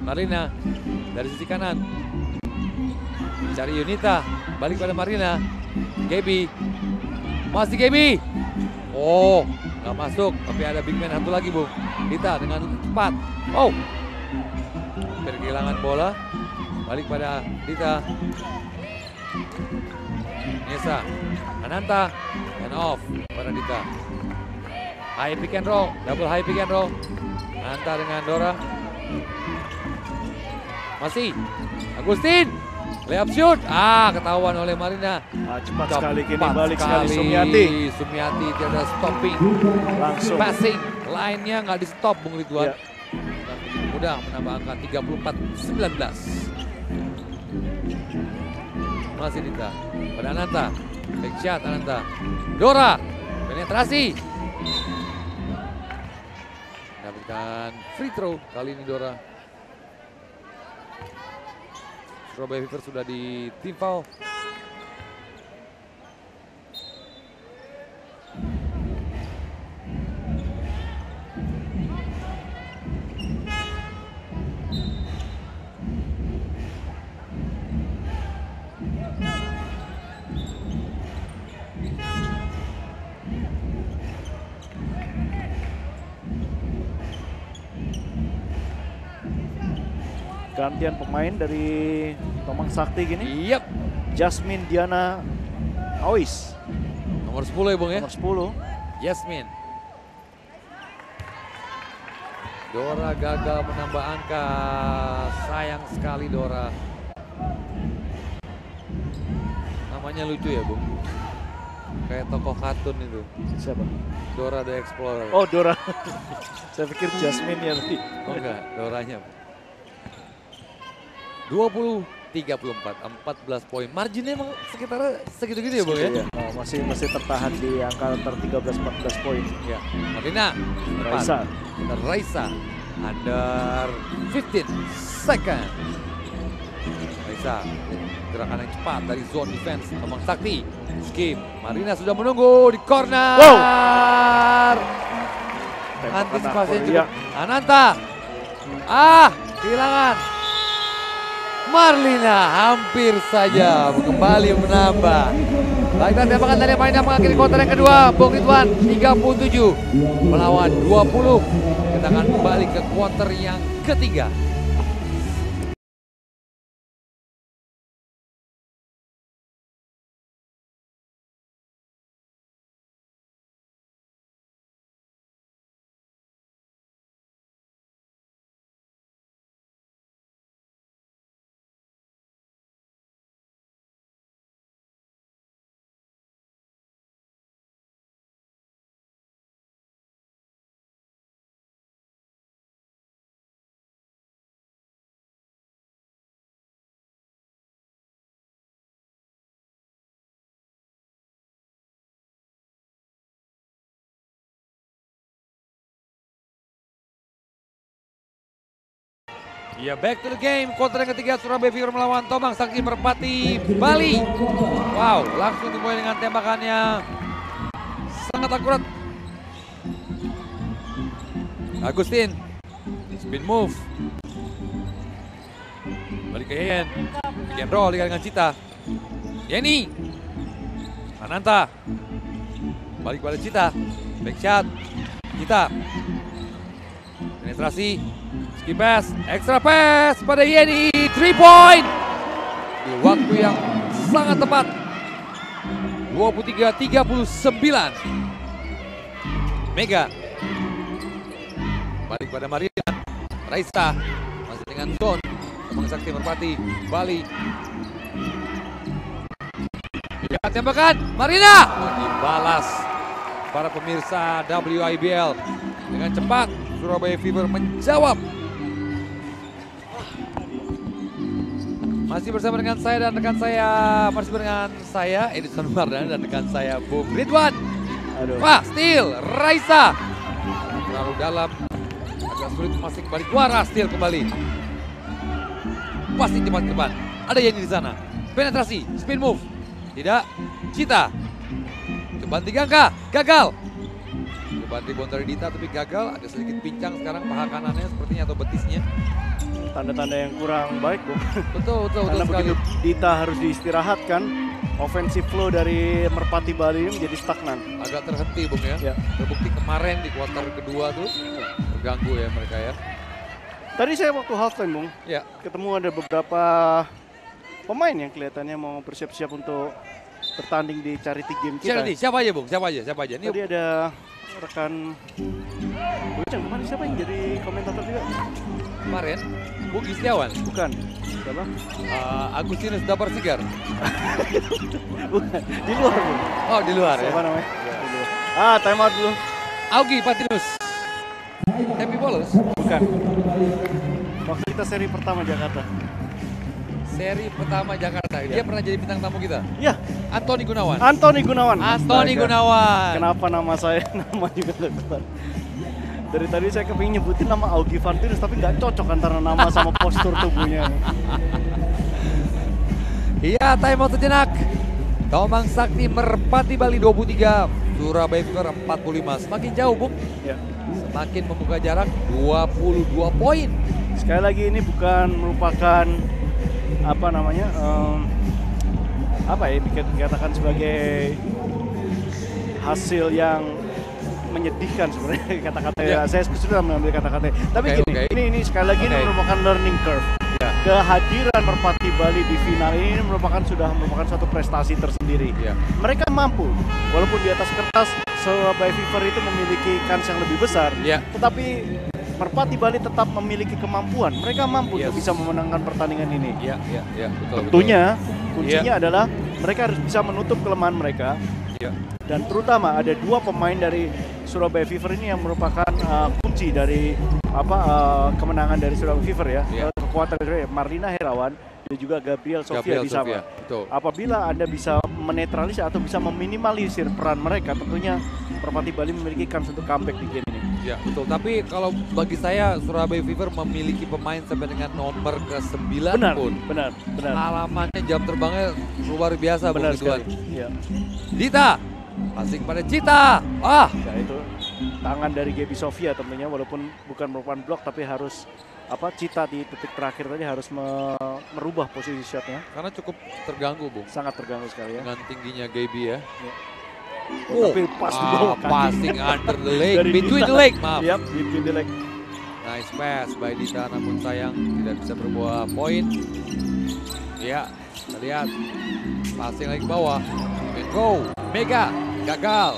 Marlina dari sisi kanan. Cari Yunita, balik pada Marlina. Gaby. Masih Gaby. Oh, nggak masuk, tapi ada big man satu lagi, Bung. Dita dengan cepat. Oh, hampir kehilangan bola. Balik pada Dita. Nesa, Ananta, and off pada Dita. High pick and roll, double high pick and roll. Ananta dengan Dora. Masih, Agustin. Layup shoot, ketahuan oleh Marina. Cepat sekali kini balik sekali Sumiati. Sumiati tidak stopping. Langsung. Passing, line-nya nggak di stop, Bung Ridwan. Ya. Dan begitu mudah menambah angka 34-19. Masih Dita, pada Ananta. Back shot Ananta. Dora, penetrasi. Dapatkan free throw kali ini Dora. Surabaya Fever sudah di tim foul. Gantian pemain dari Tomang Sakti gini. Yap. Jasmine Diana Awis. Nomor 10 ya Bung ya? Nomor 10. Jasmine. Dora gagal menambah angka. Sayang sekali Dora. Namanya lucu ya Bung? Kayak tokoh kartun itu. Siapa? Dora the Explorer. Oh Dora. Saya pikir Jasmine ya tadi. Oh enggak, Doranya. 20-34, 14 poin. Marginnya emang sekitar segitu-gitu ya Bung ya? Oh, masih tertahan di angka antara 13-14 poin. Ya. Marina, Raisa, under 15 second. Raisa, gerakan yang cepat dari zone defense Tomang Sakti. Skip, Marina sudah menunggu di corner. Wow. Antisipasinya cukup. Ananta, kehilangan. Marlina hampir saja kembali menambah. Baiklah, tembakan dari Marlina mengakhiri kuarter yang kedua. Bung Ridwan 37 melawan 20. Kita akan kembali ke kuarter yang ketiga. Ya, back to the game. Kuarter yang ketiga Surabaya Fever melawan Tomang Sakti Merpati Bali. Wow, langsung dimulai dengan tembakannya sangat akurat. Agustin, spin move. Balik ke Yen. Pick and roll dengan Cita. Yeni. Ananta. Balik pada Cita. Back shot. Cita. Penetrasi. Skip pass, extra pass pada Yeni, 3 point. Di waktu yang sangat tepat. 23-39. Mega. Balik pada Marina. Raisa. Masih dengan zone. Tomang Sakti Merpati Bali. Lihat tembakan. Marina. Dibalas para pemirsa WIBL. Dengan cepat Surabaya Fever menjawab. Masih bersama dengan saya dan rekan saya, Edison Mardana dan rekan saya Bung Ridwan. Wah, steal, Raisa. Terlalu dalam, agak sulit masih kembali. Wara, steal kembali. Pasti cepat ke depan. Ada Yeni di sana. Penetrasi, spin move. Tidak, Cita. Coba 3 angka, gagal. Coba rebound dari Dita tapi gagal. Ada sedikit pincang sekarang paha kanannya sepertinya atau betisnya. Tanda-tanda yang kurang baik, Bung. Betul Karena sekali. Begitu Dita harus diistirahatkan, offensive flow dari Merpati Bali menjadi stagnan. Agak terhenti Bung ya. Terbukti kemarin di kuarter kedua tuh terganggu ya mereka ya. Tadi saya waktu halftime Bung, ketemu ada beberapa pemain yang kelihatannya mau bersiap-siap untuk bertanding di charity game kita. Siapa aja Bung? Siapa aja? Ini tadi ada rekan Bujang, kemarin siapa yang jadi komentator juga? Kemarin, Bung Istiawan. Bukan. Siapa? Agustinus Dapar Sigar. Bukan, di luar Bung. Oh di luar siapa ya? Namanya? Time out dulu. Augie Patinus. Happy Bolos? Bukan. Waktu kita seri pertama Jakarta. Seri pertama Jakarta. Dia pernah jadi bintang tamu kita? Iya. Antoni Gunawan. Antoni Gunawan. Kenapa nama saya nama juga nggak keluar. Dari tadi saya kepingin nyebutin nama Augie Vantinus tapi nggak cocok antara nama sama postur tubuhnya. Iya, timeout sejenak. Tomang Sakti Merpati Bali 23, Surabaya Fever 45. Semakin jauh, Bung. Ya. Semakin membuka jarak 22 poin. Sekali lagi ini bukan merupakan apa namanya dikatakan sebagai hasil yang menyedihkan sebenarnya kata-kata saya sudah mengambil kata-kata. Tapi ini sekali lagi ini merupakan learning curve. Kehadiran Merpati Bali di final ini sudah merupakan suatu prestasi tersendiri. Mereka mampu, walaupun di atas kertas Surabaya Fever itu memiliki kans yang lebih besar, tetapi Merpati Bali tetap memiliki kemampuan. Mereka mampu untuk bisa memenangkan pertandingan ini. Betul. Tentunya kuncinya adalah mereka harus bisa menutup kelemahan mereka. Dan terutama ada dua pemain dari Surabaya Fever ini yang merupakan kunci dari kemenangan dari Surabaya Fever ya. Kekuatan dari Marlina Herawan dan juga Gabriel Sofia di sana. Apabila Anda bisa menetralisir atau bisa meminimalisir peran mereka, tentunya Merpati Bali memiliki kans untuk comeback di game ini. Ya betul, tapi kalau bagi saya Surabaya Fever memiliki pemain sampai dengan nomor ke-9 pun. Benar. Alamannya jam terbangnya luar biasa. Benar sekali. Dita, passing pada Cita. Ya itu tangan dari Gaby Sofia tentunya, walaupun bukan merupakan blok tapi harus Cita di detik terakhir tadi harus merubah posisi shotnya. Karena cukup terganggu, Bung. Sangat terganggu sekali ya. Dengan tingginya Gaby ya. Tapi pas di bawah kaki. Passing under the leg, between the leg, maaf. Between the leg. Nice pass by Dita, namun sayang tidak bisa berbuah poin. Ya, kita lihat. Passing lagi ke bawah. And go, Mega, gagal.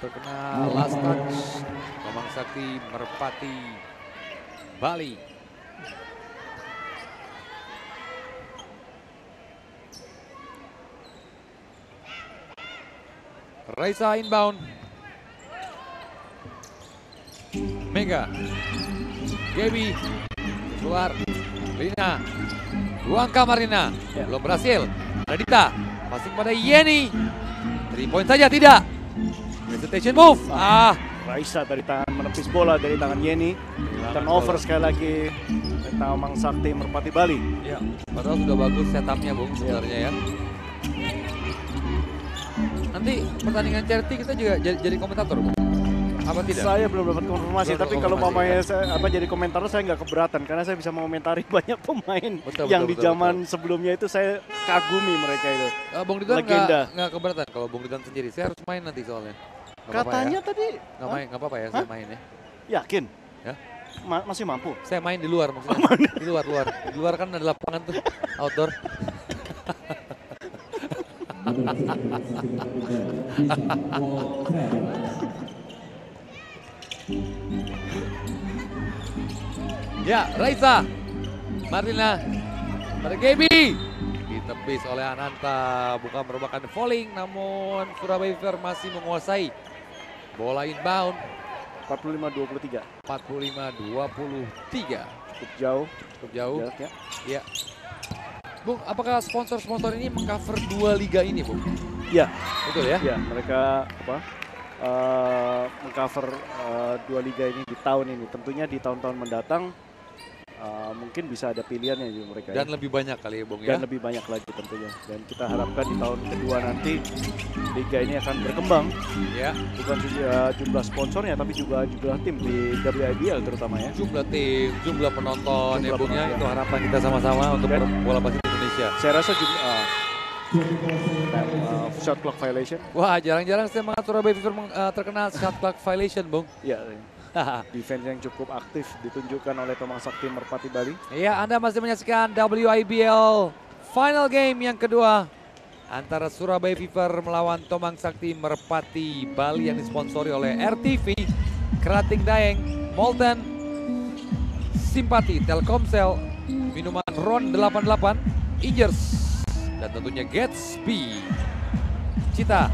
Terkena last touch. Tomang Sakti Merpati Bali. Raisa inbound. Mega. Gaby. Keluar. Lina. Ruang kamar Lina. Belum berhasil. Radita. Passing pada Yeni. 3 point saja tidak. Hesitation move. Raisa dari tangan menepis bola dari tangan Yeni. Turnover sekali lagi Tomang Sakti Merpati Bali. Ya, padahal sudah bagus setupnya, Bung, sebenarnya ya. Nanti pertandingan charity kita juga jadi komentator, Bung. Apa tidak? Saya belum dapat konfirmasi, tapi kalau mamanya jadi komentator saya nggak keberatan karena saya bisa mengomentari banyak pemain yang di zaman sebelumnya itu saya kagumi mereka itu. Bung Ridwan nggak keberatan kalau Bung Ridwan sendiri. Saya harus main nanti soalnya. Katanya tadi nggak apa-apa ya, saya main ya. Yakin? Ya. Masih mampu? Saya main di luar maksudnya. Di luar kan ada lapangan tuh, outdoor. Ya, Raisa, Marlina, pada Gaby, ditepis oleh Ananta, bukan merupakan falling, namun Surabaya Fever masih menguasai. Bola inbound. 45-23. 45-23. Cukup jauh. Jaraknya. Ya. Bung, apakah sponsor-sponsor ini mengcover 2 liga ini, Bung? Iya. Betul ya? Iya, mereka mengcover 2 liga ini di tahun ini. Tentunya di tahun-tahun mendatang mungkin bisa ada pilihannya juga mereka. Dan lebih banyak kali ya, Bung ya? Dan lebih banyak lagi tentunya. Dan kita harapkan di tahun kedua nanti liga ini akan berkembang. Ya. Bukan jumlah sponsornya tapi juga jumlah tim di WIBL terutama ya. Jumlah tim, jumlah penonton ya, Bung ya. Itu harapan kita sama-sama untuk bola basket Indonesia. Saya rasa juga shot clock violation. Wah, jarang-jarang saya melihat Surabaya Fever terkena shot clock violation, Bung. Iya. Defense yang cukup aktif ditunjukkan oleh Tomang Sakti Merpati Bali. Iya, Anda masih menyaksikan WIBL final game yang kedua antara Surabaya Fever melawan Tomang Sakti Merpati Bali yang disponsori oleh RTV, Kerating Daeng, Molten, Simpati, Telkomsel, minuman Ron 88, Ingers, dan tentunya Gatsby. Cita,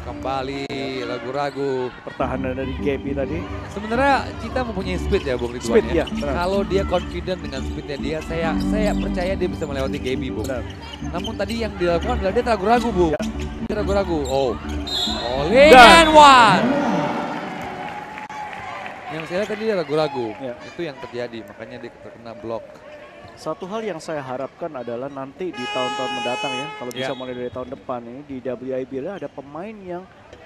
kembali ragu-ragu. Pertahanan dari Gaby tadi. Sebenarnya Cita mempunyai speed ya, Bung Ridwan. Speed ya. Kalau dia confident dengan speednya dia, saya percaya dia bisa melewati Gaby, Bung. Benar. Namun tadi yang dilakukan adalah dia ragu-ragu, Bung. Ya. Dia ragu-ragu. Oleh and one. Yang saya lihat tadi dia ragu-ragu. Ya. Itu yang terjadi, makanya dia terkena blok. Satu hal yang saya harapkan adalah nanti di tahun-tahun mendatang ya, kalau bisa mulai dari tahun depan ini di WIBL ada pemain yang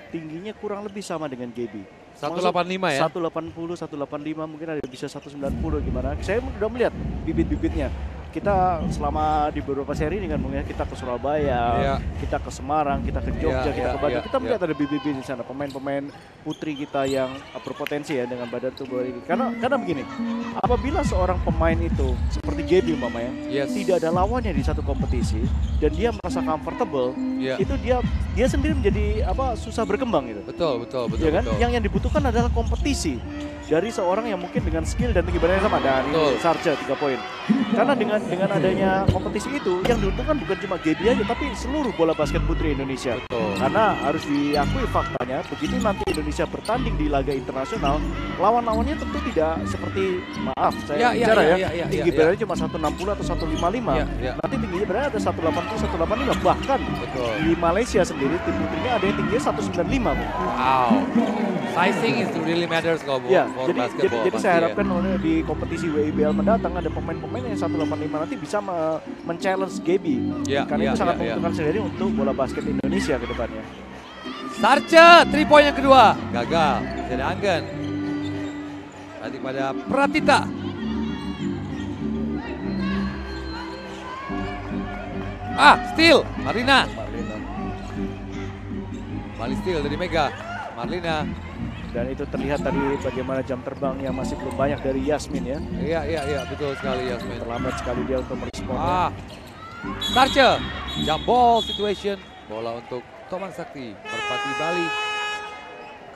tingginya kurang lebih sama dengan Gaby. 185 ya? 180, 185 mungkin ada bisa 190 gimana. Saya udah melihat bibit-bibitnya. Kita selama di beberapa seri dengan mungkin kita ke Surabaya, kita ke Semarang, kita ke Jogja, kita ke Bandung, kita melihat ada bibit-bibit di sana pemain-pemain putri kita yang berpotensi ya dengan badan tubuh ini. Karena begini, apabila seorang pemain itu seperti Gaby umpamanya, tidak ada lawannya di satu kompetisi dan dia merasa comfortable, itu dia sendiri menjadi susah berkembang gitu. Betul. Ya kan? Yang dibutuhkan adalah kompetisi dari seorang yang mungkin dengan skill dan tinggi badannya sama dan Sarja 3 poin. Karena dengan adanya kompetisi itu yang diuntungkan bukan cuma Gaby aja tapi seluruh bola basket putri Indonesia. Karena harus diakui faktanya begitu nanti Indonesia bertanding di laga internasional, lawan-lawannya tentu tidak seperti saya bicara tinggi badannya cuma 160 atau 155. Nanti tingginya berarti ada 180, 185 bahkan di Malaysia sendiri tim putrinya ada yang tingginya 195. Wow. Sizing is really matters kalau for basketball. Jadi saya harapkan di kompetisi WIBL mendatang ada pemain-pemain yang 185 nanti bisa men-challenge Gaby. Karena itu sangat menguntungkan sendiri untuk bola basket Indonesia ke depannya. Sarja 3 poin yang kedua gagal. Jadi Anggen. Tadi pada Pratita. Steal Marlina. Bali steal dari Mega. Marlina. Dan itu terlihat tadi bagaimana jam terbang yang masih belum banyak dari Yasmin ya. Iya, betul sekali Yasmin. Terlambat sekali dia untuk merespon. Sarja, jump ball situation. Bola untuk Tomang Sakti, Merpati Bali.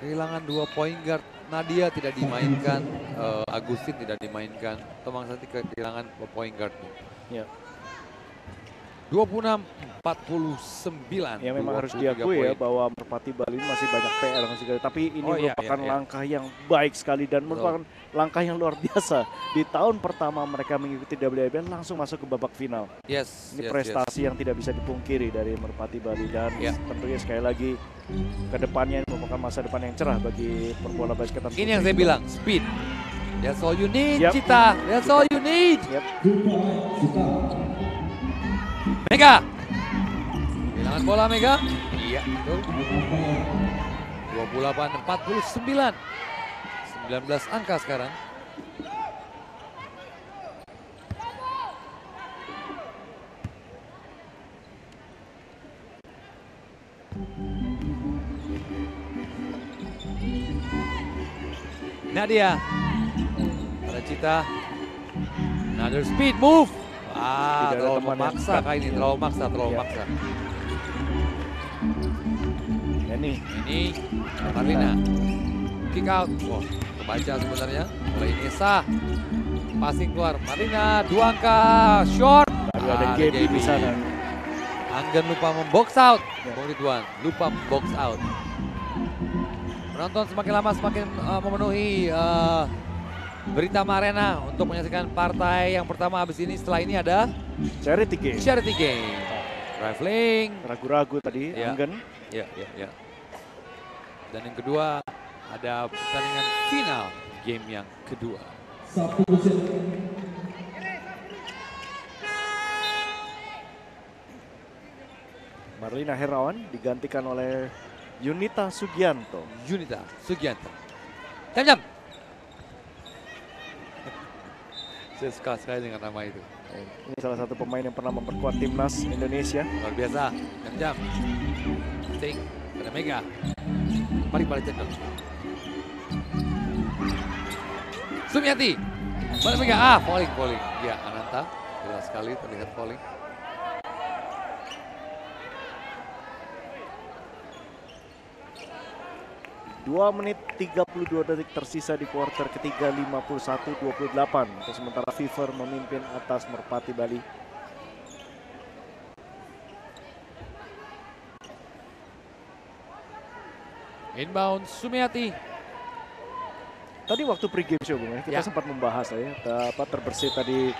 Kehilangan 2 point guard. Nadia tidak dimainkan, Agustin tidak dimainkan. Tomang Sakti kehilangan 2 point guard. 26-49. Ya memang harus diakui ya bahwa Merpati Bali masih banyak PR tapi ini merupakan langkah yang baik sekali dan merupakan langkah yang luar biasa. Di tahun pertama mereka mengikuti WIBL langsung masuk ke babak final. Ini prestasi yang tidak bisa dipungkiri dari Merpati Bali dan tentunya sekali lagi ke depannya merupakan masa depan yang cerah bagi perbola basketan. Ini yang saya bilang, speed. That's all you need, Cita. That's all you need. Mega. Kehilangan bola Mega. Iya, betul. 28-49. 19 angka sekarang. Nadia. Ada Cita. Another speed move. Terlalu memaksa kali ini, terlalu maksa. Ini Marlina. Kick out. Kebaca sebenarnya oleh Inesa. Passing keluar. Marlina 2 angka short. Ada Gaby di sana. Anggen lupa membox out. Bung Ridwan lupa membox out. Penonton semakin lama semakin memenuhi Berita Arena untuk menyaksikan partai yang pertama. Habis ini setelah ini ada Charity Game. Traveling. Ragu-ragu tadi Anggen. Ya. Dan yang kedua ada pertandingan final game yang kedua. Marlina Herawan digantikan oleh Yunita Sugianto. Jam. Saya suka sekali dengan nama itu. Ini salah satu pemain yang pernah memperkuat timnas Indonesia. Luar biasa. Jam. Sting. Ada Mega. Mari cendol. Sumiati. Balik Mega. Falling. Ya, Ananta. Jelas sekali terlihat falling. Dua menit 32 detik tersisa di kuarter ketiga, 51-28. Untuk sementara Fever memimpin atas Merpati Bali. Inbound Sumiati. Tadi waktu pre-game show kita sempat membahas terbersih tadi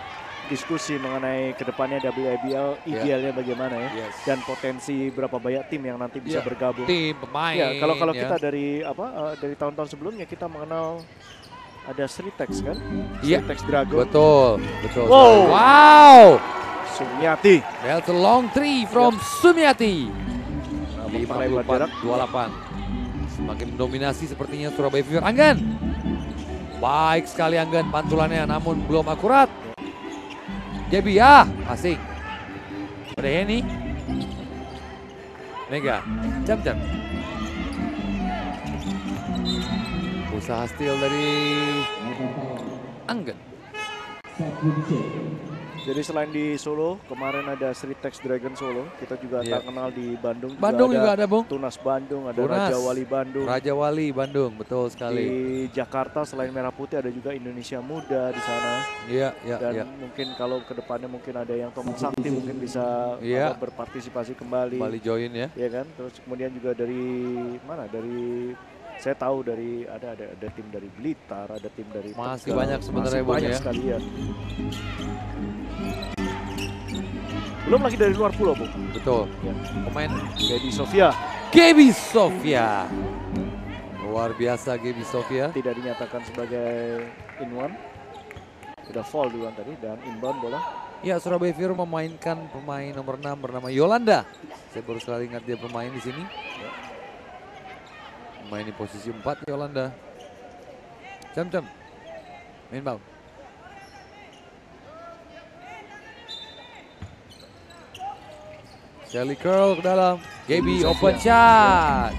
diskusi mengenai kedepannya WIBL idealnya bagaimana ya, dan potensi berapa banyak tim yang nanti bisa bergabung. Tim pemain. Ya, kalau kita dari tahun-tahun sebelumnya kita mengenal ada Sritex kan? Iya. Sritex Dragon. Betul, betul. Wow. Wow. Sumiati. That's a long three from Sumiati. Nah, 54-28. Semakin mendominasi sepertinya Surabaya Fever. Anggan. Baik sekali Anggan pantulannya namun belum akurat. Gaby asing. Pada Henny. Mega. Jam. Usaha steal dari Anggan. Jadi selain di Solo, kemarin ada Sritex Dragon Solo. Kita juga tak kenal di Bandung. Bandung juga ada, Bung. Tunas Bandung, ada Raja Wali Bandung. Raja Wali Bandung, betul sekali. Di Jakarta selain Merah Putih ada juga Indonesia Muda di sana. Iya. Dan mungkin kalau ke depannya mungkin ada yang Tomang Sakti mungkin bisa berpartisipasi kembali. Kembali join ya. Iya kan? Terus kemudian juga dari mana? Saya tahu dari ada tim dari Blitar, ada tim dari masih banyak sebenarnya banyak sekali ya. Belum lagi dari luar pulau, Bung. Betul. Ya. Pemain Gaby Sofia. Luar biasa Gaby Sofia. Tidak dinyatakan sebagai in-one. Sudah foul duluan tadi dan inbound bola. Ya, Surabaya Fever memainkan pemain nomor 6 bernama Yolanda. Saya baru sekali ingat dia pemain di sini. Ya. Main di posisi 4 Yolanda. Jam. Inbound. Shelly curl ke dalam. Gaby open shot.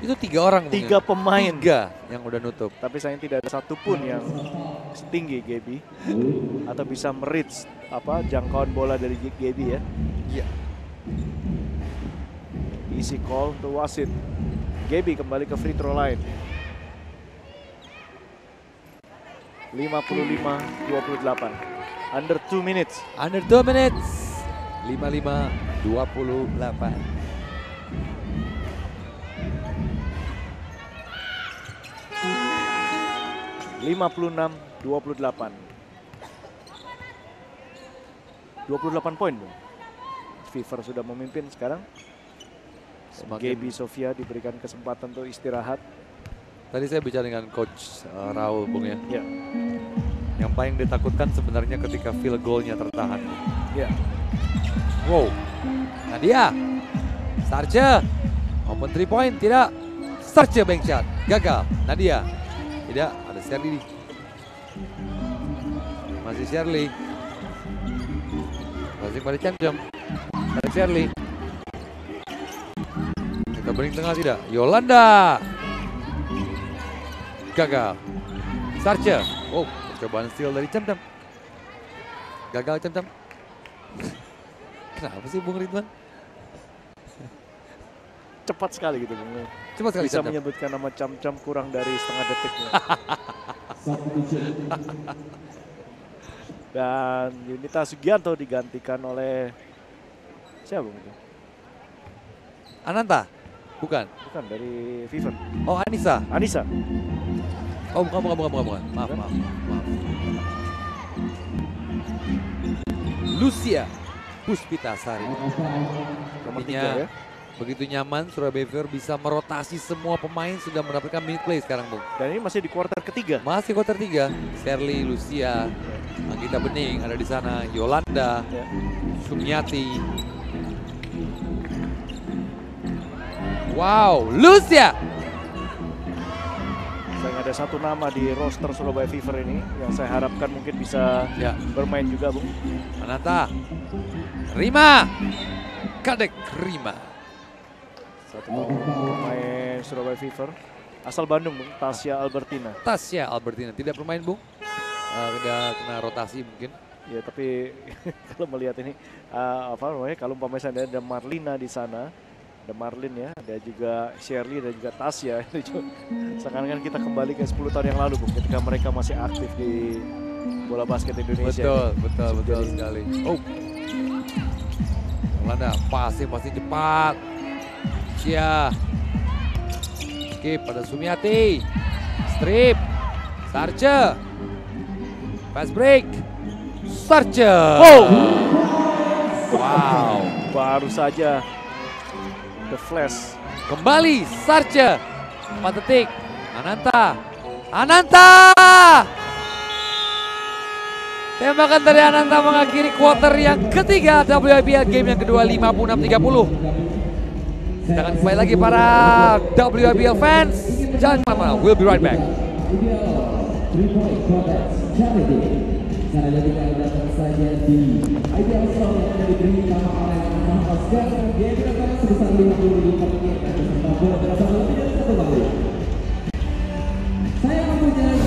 Itu 3 orang. 3 pemain. 3 yang udah nutup. Tapi sayang tidak ada satupun yang setinggi Gaby. Atau bisa merits jangkauan bola dari Gaby ya. Iya. Easy call untuk wasit. Gaby kembali ke free throw line. 55-28. Under 2 minutes. 55-28. (56-28). 28 poin. Fever sudah memimpin sekarang. Gaby Sofia diberikan kesempatan untuk istirahat. Tadi saya bicara dengan Coach Raul, Bung ya. Ya. Yang paling ditakutkan sebenarnya ketika field goal-nya tertahan. Ya. Wow. Nadia. Sarce. Open 3 point, tidak. Sarce bank shot. Gagal. Nadia. Tidak, ada Shirley. Masih Shirley. Masih pada Jam. Ada Shirley. Kita bering tengah tidak. Yolanda. Gagal. Sarce. Oh, percobaan steal dari Jam. Gagal Jam. Kenapa sih Bung Ridwan? Cepat sekali gitu Bung. Cepat sekali. Bisa menyebutkan nama Cam kurang dari setengah detiknya. Dan Yunita Sugianto digantikan oleh siapa Bung itu? Ananta? Bukan. Bukan, dari Fever. Oh, Anissa. Oh, bukan. Maaf. Lucia Puspitasari. Artinya begitu nyaman Surabaya Fever bisa merotasi semua pemain, sudah mendapatkan minute play sekarang, Bung. Dan ini masih di kuarter ketiga. Masih kuarter 3. Shirley, Lucia, Anggita Bening ada di sana, Yolanda, Sumiati. Wow, Lucia. Saya ada satu nama di roster Surabaya Fever ini yang saya harapkan mungkin bisa bermain juga, Bung. Ananta. Rima. Kadek Rima. Satu pemain Surabaya Fever. Asal Bandung, Bung. Tasya Albertina. Tidak bermain, Bung. Udah kena rotasi mungkin. Ya, tapi kalau melihat ini kalau umpamanya ada Marlina di sana. Ada Marlin ya, ada juga Shirley, ada juga Tasya. Sekarang kita kembali ke 10 tahun yang lalu, Bung, ketika mereka masih aktif di bola basket Indonesia. Betul sekali. Oh, Yolanda pasti cepat. Cia. Skip pada Sumiati. Strip. Sarce. Fast break. Sarce. Wow. Baru saja The Flash. Kembali Sarce. 4 detik. Ananta. Ananta! Tembakan dari Ananta mengakhiri quarter yang ketiga WIBL game yang kedua 56-30. Sedangkan kembali lagi para WIBL fans, jangan kemana-mana, we'll be right back. Caranya tinggal datang saja di IBL Song yang akan diberi nama oleh Muhammad Oscar. Dia digunakan sebesar 50.000 per tiket beserta bola berasal dari satu kali. Saya mempunyai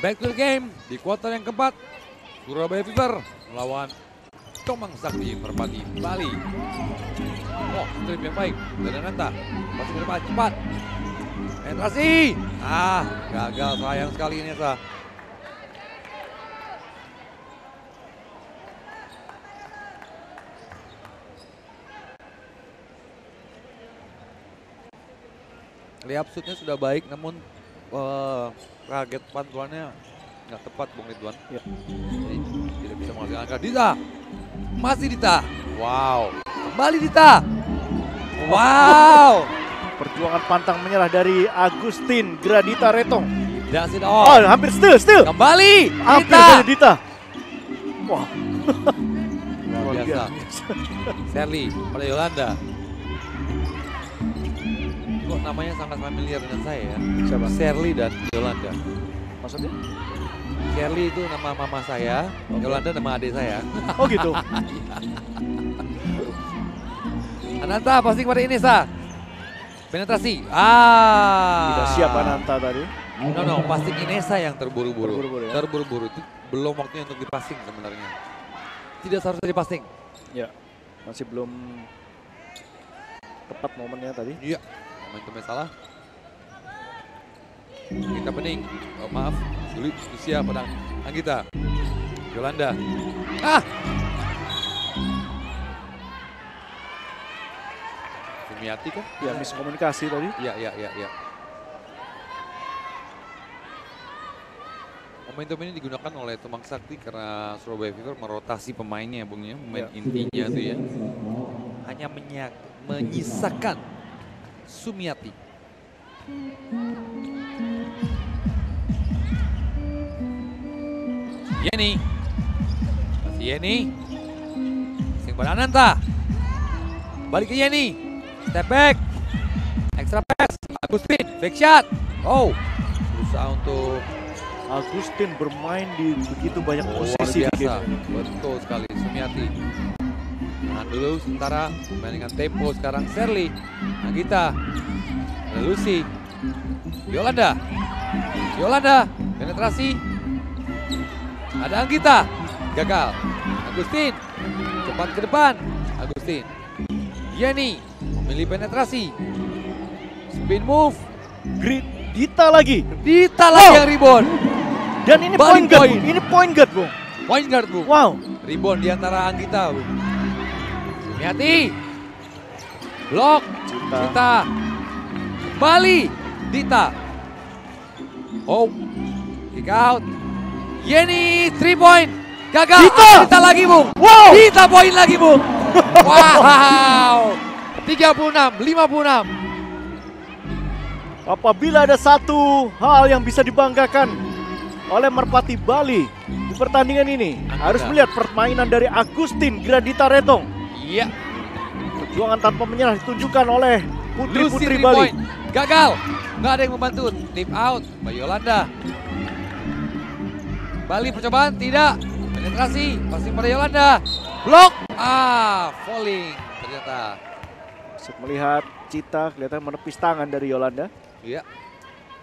back to the game di kuarter yang keempat. Surabaya Fever melawan Tomang Sakti Merpati Bali. Oh, strip yang baik dari Ananta. Masih ke depan cepat. Penetrasi. Gagal, sayang sekali ini Sa. Layup shootnya sudah baik, namun target pantulannya nggak tepat Bung Ridwan. Ya. Jadi tidak bisa menghasilkan angka. Dita, masih Dita. Wow, kembali Dita. Wow. Perjuangan pantang menyerah dari Agustin Gradita Retong. Oh, hampir still. Kembali Dita. Dita. Wah. Luar biasa. Serli pada Yolanda. Kok namanya sangat familiar dengan saya ya? Siapa? Serli dan Yolanda. Maksudnya? Serli itu nama mama saya, Yolanda nama adik saya. Oh gitu? Ananta passing pada Inesa. Penetrasi. Tidak siap Ananta tadi. No, passing Inesa yang terburu-buru. Ya? Terburu-buru itu belum waktunya untuk dipassing sebenarnya. Tidak seharusnya dipassing. Ya, masih belum tepat momennya tadi. Iya, momentumnya salah. Kita pening, maaf, sulit usia pada Anggita. Yolanda. Sumiati kan? Ya, miskomunikasi tadi. Iya. Momentum ini digunakan oleh Tomang Sakti karena Surabaya Fever merotasi pemainnya, Bung ya, pemain intinya tuh ya. Hanya menyisakan Sumiati. Yeni. Masih Yeni. Passing pada Ananta. Balik ke Yeni. Step back. Extra pass. Agustin. Fake shot. Oh. Berusaha untuk Agustin bermain di begitu banyak posisi. Luar biasa. Betul sekali. Sumiati. Tahan dulu sementara dengan tempo sekarang Serly. Nagita. Lucy. Yolanda. Penetrasi. Ada Anggita. Gagal. Agustin. Cepat ke depan. Agustin. Yeni. Memilih penetrasi. Spin move. Dita lagi yang rebound. Dan ini point guard. Ini point guard, Bung. Point guard, Bung. Wow. Rebound di antara Anggita, Bung. Sumiati. Blok. Dita. Bali. Dita. Oh. Kick out. Yeni 3 point. Gagal. Dita lagi, Bung. Wow. Dita poin lagi, Bung. Wow. 36-56. Apabila ada satu hal yang bisa dibanggakan oleh Merpati Bali di pertandingan ini, harus melihat permainan dari Agustin Gradita Retong. Iya. Perjuangan tanpa menyerah ditunjukkan oleh putri-putri Lucy Bali. Gagal. Nggak ada yang membantu. Tip out. Mbak Yolanda. Bali percobaan. Tidak. Penetrasi. Passing pada Yolanda. Blok. Falling. Ternyata. Masuk melihat Cita kelihatan menepis tangan dari Yolanda. Iya.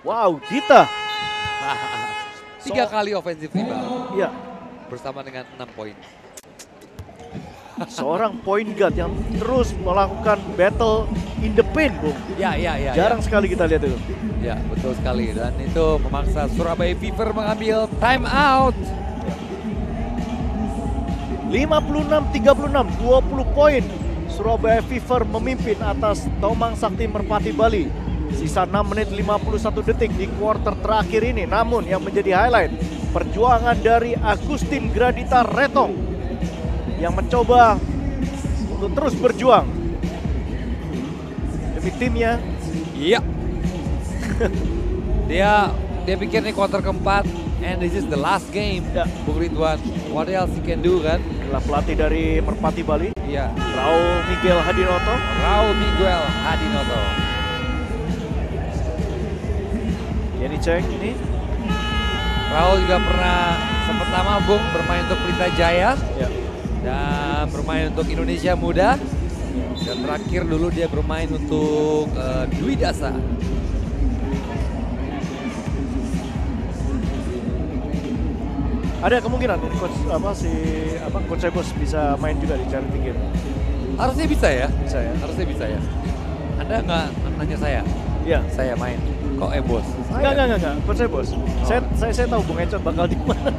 Wow, Dita. 3 kali offensive rebound. Iya. Bersama dengan 6 poin. Seorang point guard yang terus melakukan battle in the paint, Bung. Ya. Jarang sekali kita lihat itu. Ya, betul sekali. Dan itu memaksa Surabaya Fever mengambil time out. 56-36, 20 poin. Surabaya Fever memimpin atas Tomang Sakti Merpati Bali. Sisa 6 menit 51 detik di kuarter terakhir ini. Namun yang menjadi highlight, perjuangan dari Agustin Gradita Retong yang mencoba untuk terus berjuang demi timnya. Iya. dia pikir nih kuarter keempat, and this is the last game. Ya. Bung Ridwan, what else he can do kan? Adalah pelatih dari Merpati Bali. Iya. Raul Miguel Hadinoto. Yeni Cheng ini. Raul juga pernah sempat lama Bung bermain untuk Pelita Jaya. Ya. Dan bermain untuk Indonesia Muda. Dan terakhir dulu dia bermain untuk Dwi Dasa. Ada kemungkinan ini coach Coach Ebos bisa main juga di Charity Game. Harusnya bisa ya. Bisa ya. Harusnya bisa ya. Anda nggak nanya saya? Iya. Saya main. Kok Ebos? Enggak. Coach Ebos. Saya tahu Bung Econ bakal di mana.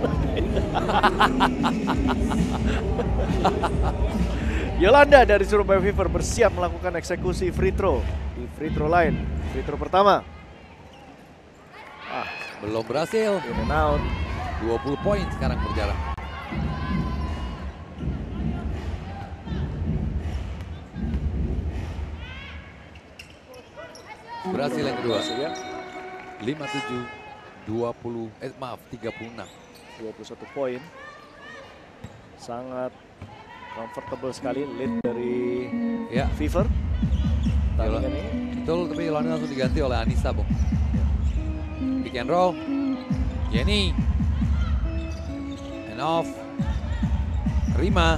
Yolanda dari Surabaya Fever bersiap melakukan eksekusi free throw di free throw line. Free throw pertama. Belum berhasil. In and out. 20 poin sekarang berjalan. Berhasil yang kedua. 36. 21 poin. Sangat comfortable sekali lead dari Fever. Betul, tapi Yolanda langsung diganti oleh Anissa, Bung. Pick and roll. Yeni. And off. Rima.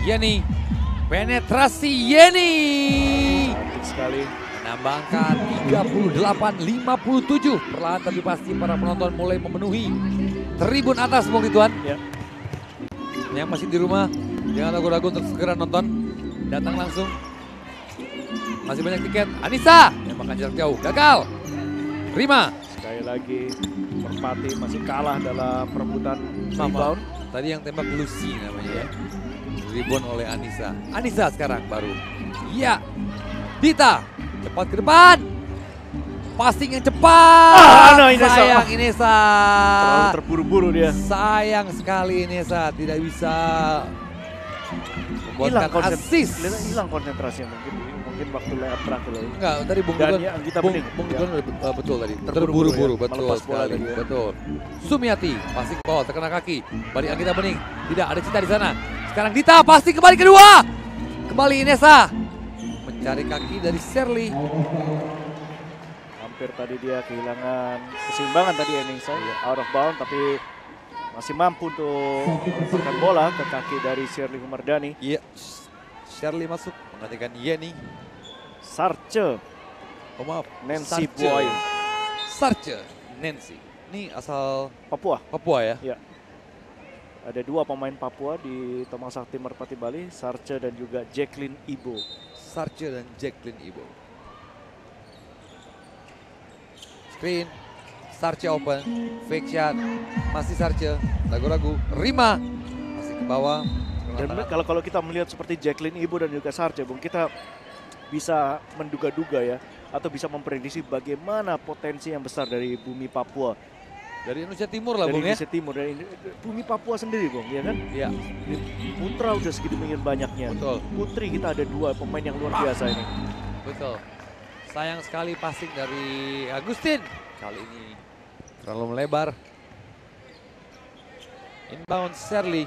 Yeni. Penetrasi Yeni. Cantik sekali. Menambah angka 38-57. Perlahan tapi pasti para penonton mulai memenuhi tribun atas, Bung Ridwan. Ya. Yang masih di rumah, jangan ragu-ragu untuk segera nonton. Datang langsung. Masih banyak tiket. Anissa yang makan jarak jauh. Gagal. Rima. Sekali lagi Merpati masih kalah dalam perebutan rebound. Tadi yang tembak Lucy namanya ya. Rebound oleh Anissa. Anissa sekarang baru. Iya. Dita. Cepat ke depan. Passing yang cepat. Sayang Inessa. Terlalu terburu-buru dia. Sayang sekali Inessa. Tidak bisa membuatkan assist. Hilang konsentrasi mungkin mungkin waktu layup terakhir lagi. Enggak, tadi Bung Dugan betul tadi. Terburu-buru, betul sekali. Betul. Sumiati, passing ball terkena kaki. Balik Anggita Bening. Tidak ada Cita di sana. Sekarang Dita pasti kembali kedua. Kembali Inesa. Mencari kaki dari Sherly. Hampir tadi dia kehilangan keseimbangan tadi Inesa, out of bound, tapi masih mampu untuk melemparkan bola ke kaki dari Sherly Humardani. Iya, Sherly masuk menggantikan Yeni. Sarce. Oh maaf, Nancy Boy. Sarce, Nancy. Ini asal Papua. Papua ya? Iya. Ada dua pemain Papua di Tomang Sakti Merpati Bali, Sarce dan juga Jacqueline Ibo. Sarce dan Jacqueline Ibo. Screen. Sarce open, fake shot, masih Sarce, ragu-ragu, Rima, masih ke bawah. Dan kalau kita melihat seperti Jacqueline Ibo dan juga Sarce, Bung, kita bisa menduga-duga ya, atau bisa memprediksi bagaimana potensi yang besar dari bumi Papua. Dari Indonesia Timur lah, Bung, ya? Dari Indonesia Timur, dari bumi Papua sendiri, Bung, ya kan? Iya. Putra udah segitu banyaknya. Betul. Putri kita ada dua pemain yang luar biasa ini. Betul. Sayang sekali passing dari Agustin. Kali ini terlalu melebar. Inbound Sherly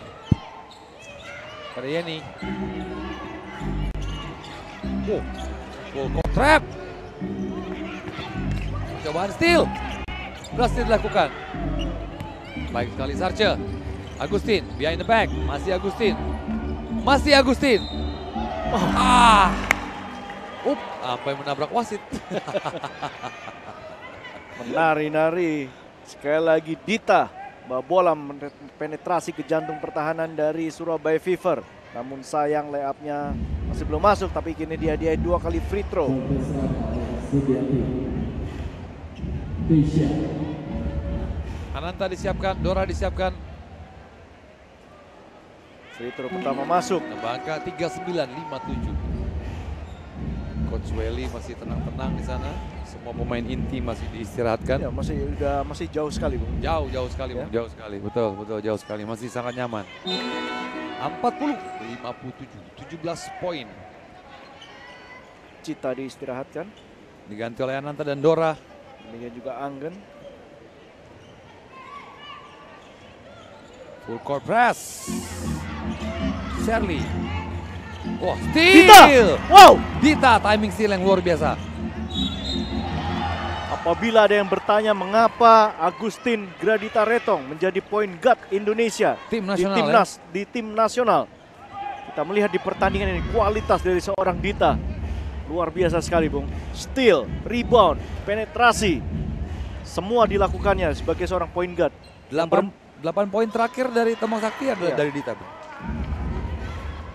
pada Yeni. Full court trap. Cobaan steal berhasil dilakukan. Baik sekali Sarce. Agustin behind the back. Masih Agustin. Masih Agustin. Sampai menabrak wasit. Menari-nari. Sekali lagi Dita, bola penetrasi ke jantung pertahanan dari Surabaya Fever. Namun sayang layupnya masih belum masuk, tapi kini dia 2 kali free throw. Ananta disiapkan, Dora disiapkan. Free throw pertama masuk. Angka 39-57. Coach Welly masih tenang-tenang di sana. Semua pemain inti masih diistirahatkan. Ya, masih jauh sekali, Bung. Jauh sekali, ya? Bung. Jauh sekali. Betul, jauh sekali. Masih sangat nyaman. 40-57, 17 poin. Cita diistirahatkan. Diganti oleh Ananta dan Dora. Demikian juga Anggen. Full court press. Sherly. Wah, steal! Dita! Wow! Dita timing steal yang luar biasa. Apabila ada yang bertanya mengapa Agustin Gradita Retong menjadi point guard Indonesia tim nasional, di tim nasional, kita melihat di pertandingan ini kualitas dari seorang Dita luar biasa sekali, Bung. Steal, rebound, penetrasi, semua dilakukannya sebagai seorang point guard. 8 poin terakhir dari Tomang Sakti adalah dari Dita, Bung.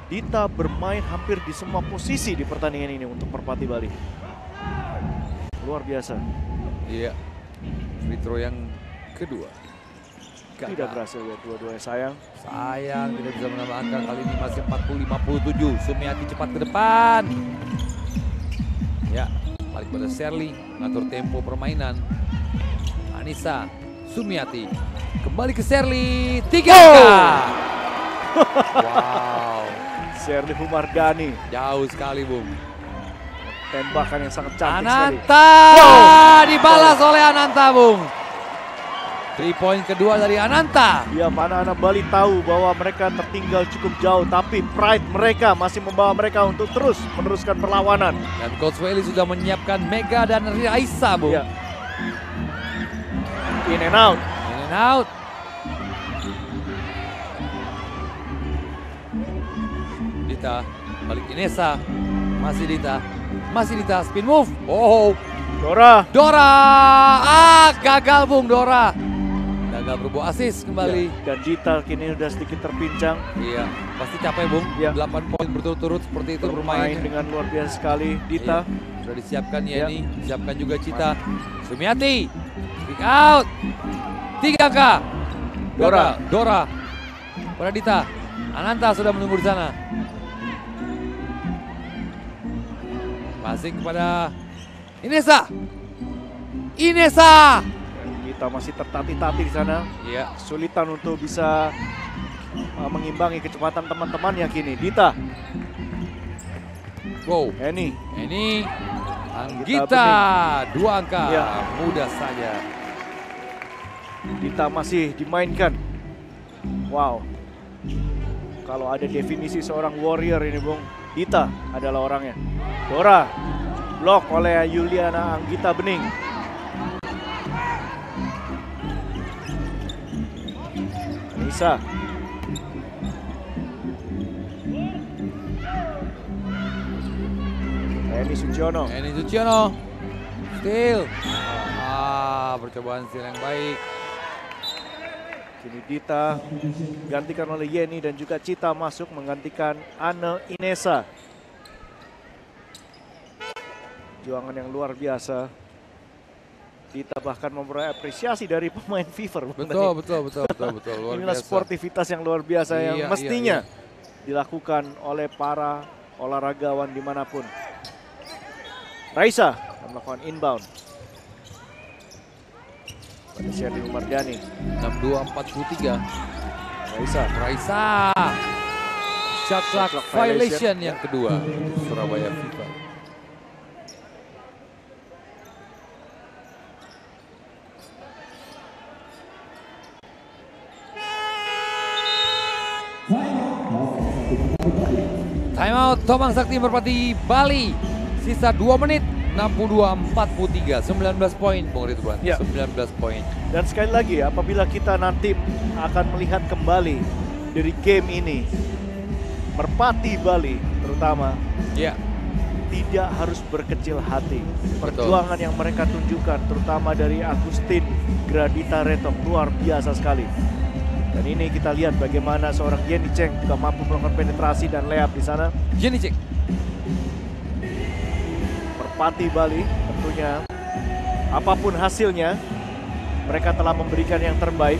Dita bermain hampir di semua posisi di pertandingan ini untuk Merpati Bali. Luar biasa. Iya. Free throw yang kedua. Tidak berhasil ya, dua-duanya sayang. Sayang tidak bisa menambah angka, kali ini masih 40-57. Sumiati cepat ke depan. Ya, balik pada Sherly, ngatur tempo permainan. Anissa, Sumiati, kembali ke Sherly, 3 Wow. Sherly Humardani. Jauh sekali, Bung. Tembakan yang sangat cantik Ananta sekali. Dibalas oleh Ananta, Bung. 3 poin kedua dari Ananta. Ya, anak-anak Bali tahu bahwa mereka tertinggal cukup jauh, tapi pride mereka masih membawa mereka untuk terus meneruskan perlawanan. Dan Coach Welly sudah menyiapkan Mega dan Raisa, Bung. Ya. In and out. In and out. Dita, balik Inesa. Masih Dita. Masih Dita, spin move. Oh. Dora. Gagal, Bung, Dora. Gagal berbuah assist kembali. Ya, dan Dita kini udah sedikit terpincang. Iya, pasti capek, Bung. Ya. 8 poin berturut-turut seperti itu bermain dengan luar biasa sekali Dita. Iya. Sudah disiapkan Yeni, disiapkan juga Cita. Sumiati, kick out. 3 angka. Dora. Pada Dita. Ananta sudah menunggu di sana. Passing kepada Inesa. Kita masih tertati-tati di sana. Iya. Kesulitan untuk bisa mengimbangi kecepatan teman-temannya kini. Dita. Go. Eni. Anggita 2 angka. Ya. Mudah saja. Anggita masih dimainkan. Wow. Kalau ada definisi seorang warrior ini, Bung, Dita adalah orangnya. Dora. Blok oleh Yuliana Anggita Bening. Anissa. Eni Suciono. Steal. Percobaan steal yang baik. Kini Dita digantikan oleh Yeni dan juga Cita masuk menggantikan Anne Inesa. Perjuangan yang luar biasa. Dita bahkan memperoleh apresiasi dari pemain Fever. Betul. Luar Inilah biasa. Sportivitas yang luar biasa yang mestinya dilakukan oleh para olahragawan dimanapun. Raisa melakukan inbound. Pada Sherly Umardani. 62-43. Raisa. Shot clock violation yang kedua. Surabaya Fever. Timeout Tomang Sakti Merpati Bali. Sisa 2 menit. 62-43, 19 poin Bung Ridwan, 19 poin. Dan sekali lagi apabila kita nanti akan melihat kembali dari game ini, Merpati Bali terutama, tidak harus berkecil hati. Perjuangan yang mereka tunjukkan terutama dari Agustin Gradita Retok luar biasa sekali. Dan ini kita lihat bagaimana seorang Jenny Cheng juga mampu melakukan penetrasi dan layup di sana. Jenny Cheng. Merpati Bali tentunya apapun hasilnya mereka telah memberikan yang terbaik,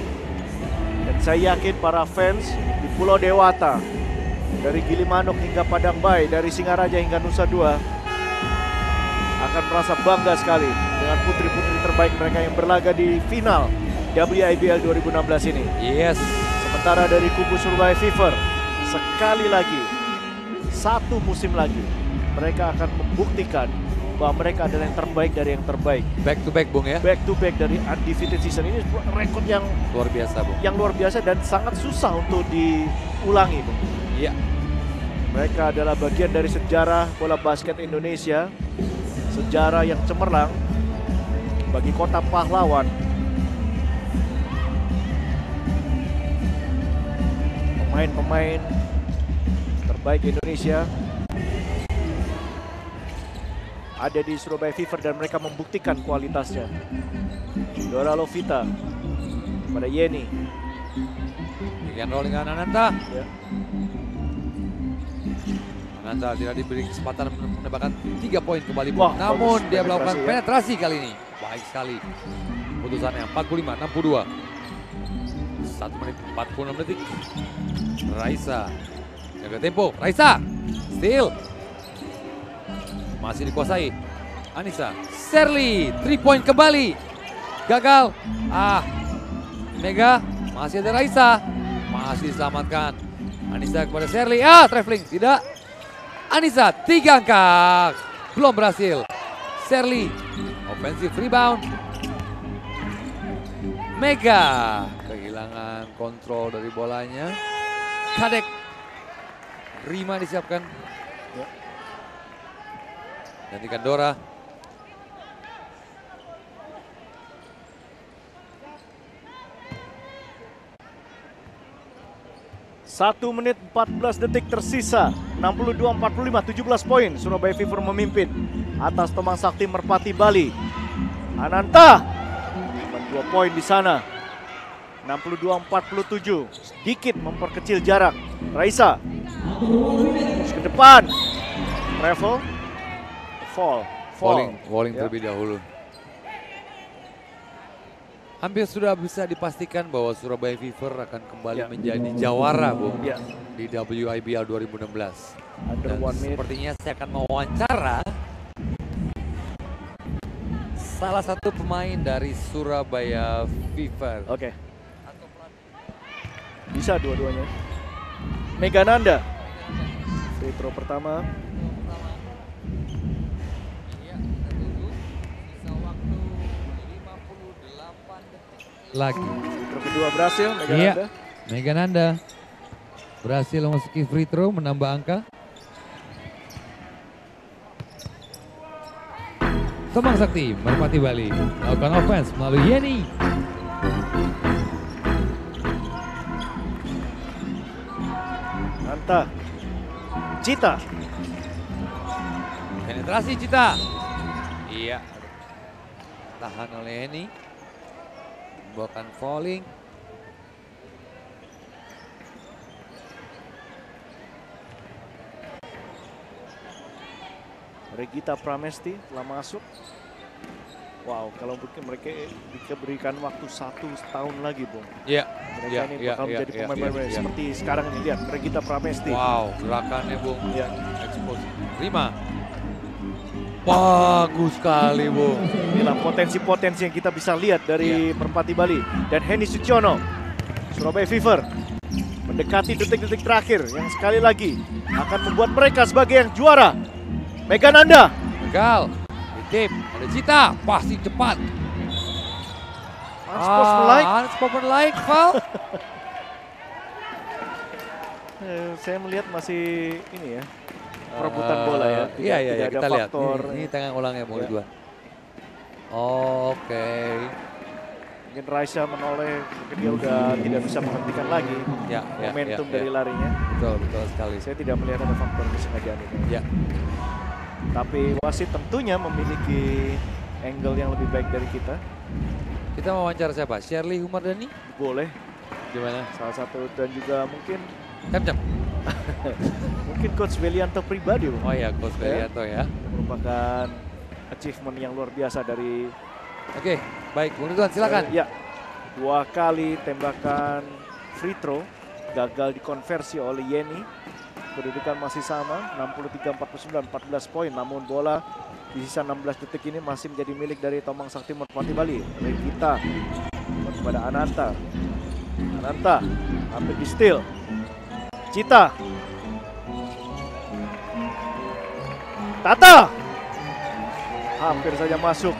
dan saya yakin para fans di Pulau Dewata dari Gilimanuk hingga Padang Bay, dari Singaraja hingga Nusa Dua akan merasa bangga sekali dengan putri-putri terbaik mereka yang berlaga di final WIBL 2016 ini. Yes. Sementara dari kubu Surabaya Fever, sekali lagi, satu musim lagi mereka akan membuktikan bahwa mereka adalah yang terbaik dari yang terbaik. Back to back Bung ya. Back to back dari undefeated season ini rekod yang luar biasa Bung. Yang luar biasa dan sangat susah untuk diulangi Bung. Iya. Mereka adalah bagian dari sejarah bola basket Indonesia. Sejarah yang cemerlang bagi kota pahlawan. Pemain-pemain terbaik Indonesia ada di Surabaya Fever dan mereka membuktikan kualitasnya. Dora Lovita pada Yeni. Pick and roll dengan Ananta. Ya. Ananta tidak diberi kesempatan menembakkan 3 poin kembali. Namun dia melakukan penetrasi kali ini. Baik sekali. Putusannya 45-62. 1 menit 46 detik. Raisa. Jaga tempo. Raisa. Steal. Masih dikuasai. Anissa. Sherly. 3 point kembali. Gagal. Mega. Masih ada Raisa. Masih diselamatkan. Anissa kepada Sherly. Traveling. Tidak. Anissa. 3 angka. Belum berhasil. Sherly. Offensive rebound. Mega. Kehilangan kontrol dari bolanya. Kadek. Rima disiapkan. Gantikan Dora. Satu menit 14 detik tersisa. 62-45, 17 poin. Surabaya Fever memimpin atas Tomang Sakti Merpati Bali. Ananta 2 poin di sana. 62-47, sedikit memperkecil jarak. Raisa terus ke depan. Travel. Falling terlebih dahulu. Hampir sudah bisa dipastikan bahwa Surabaya Fever akan kembali menjadi jawara Bung di WIBL 2016. Dan sepertinya saya akan mewawancara salah satu pemain dari Surabaya Fever. Oke. Bisa dua-duanya. Mega Nanda. Free throw pertama. lagi. Kedua berhasil, Megananda. Megananda berhasil memasuki free throw, menambah angka. Tomang Sakti Merpati Bali melakukan offense melalui Yeni. Anta, Cita. Penetrasi Cita. Iya. Tahan oleh Yeni. Bukan falling. Regita Pramesti telah masuk. Wow, kalau mungkin mereka diberikan waktu 1 tahun lagi, Bung. Iya. Mereka ini bakal menjadi pemain-pemain seperti sekarang ini. Lihat, Regita Pramesti. Wow, gerakannya, Bung. Ya. Expose. 5. Bagus sekali, Bung. Inilah potensi-potensi yang kita bisa lihat dari Merpati Bali. Dan Henny Suciono, Surabaya Fever, mendekati detik-detik terakhir yang sekali lagi akan membuat mereka sebagai yang juara. Megananda. Gagal. Ditip. Ada Cita. Pasti cepat. Unsportsmanlike. Foul. Saya melihat masih ini ya. Perebutan bola ya. Iya, kita lihat. Faktor. Ini tangan ulangnya mau dua. Oke. Mungkin Raisa menoleh, mungkin dia udah tidak bisa menghentikan lagi momentum dari larinya. Betul sekali. Saya tidak melihat ada faktor kesengajaan ini. Ya. Tapi wasit tentunya memiliki angle yang lebih baik dari kita. Kita mau wawancara siapa? Shirley Humardani? Boleh. Gimana? Salah satu dan juga mungkin Cem. Mungkin Coach Belianto pribadi. Oh ya, Coach Belianto ya. Merupakan achievement yang luar biasa dari. Oke, baik Bung Ridwan silakan. Ya, 2 kali tembakan free throw gagal dikonversi oleh Yeni. Kedudukan masih sama, 63-49, 14 poin. Namun bola di sisa 16 detik ini masih menjadi milik dari Tomang Sakti Merpati Bali. Regita kepada Ananta. Ananta hampir di steal. Cita. Tata. Hampir saja masuk.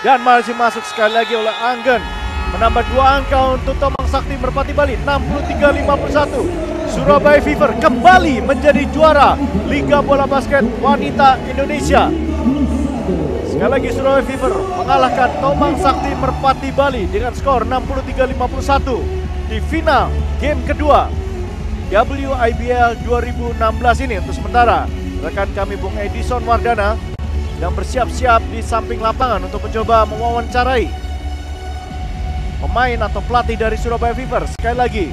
Dan masih masuk sekali lagi oleh Anggen. Menambah 2 angka untuk Tomang Sakti Merpati Bali. 63-51. Surabaya Fever kembali menjadi juara Liga Bola Basket Wanita Indonesia. Sekali lagi Surabaya Fever mengalahkan Tomang Sakti Merpati Bali dengan skor 63-51 di final game kedua WIBL 2016 ini. Untuk sementara rekan kami Bung Edison Wardana yang bersiap-siap di samping lapangan untuk mencoba mewawancarai pemain atau pelatih dari Surabaya Fever. Sekali lagi,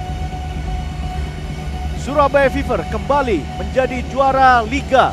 Surabaya Fever kembali menjadi juara Liga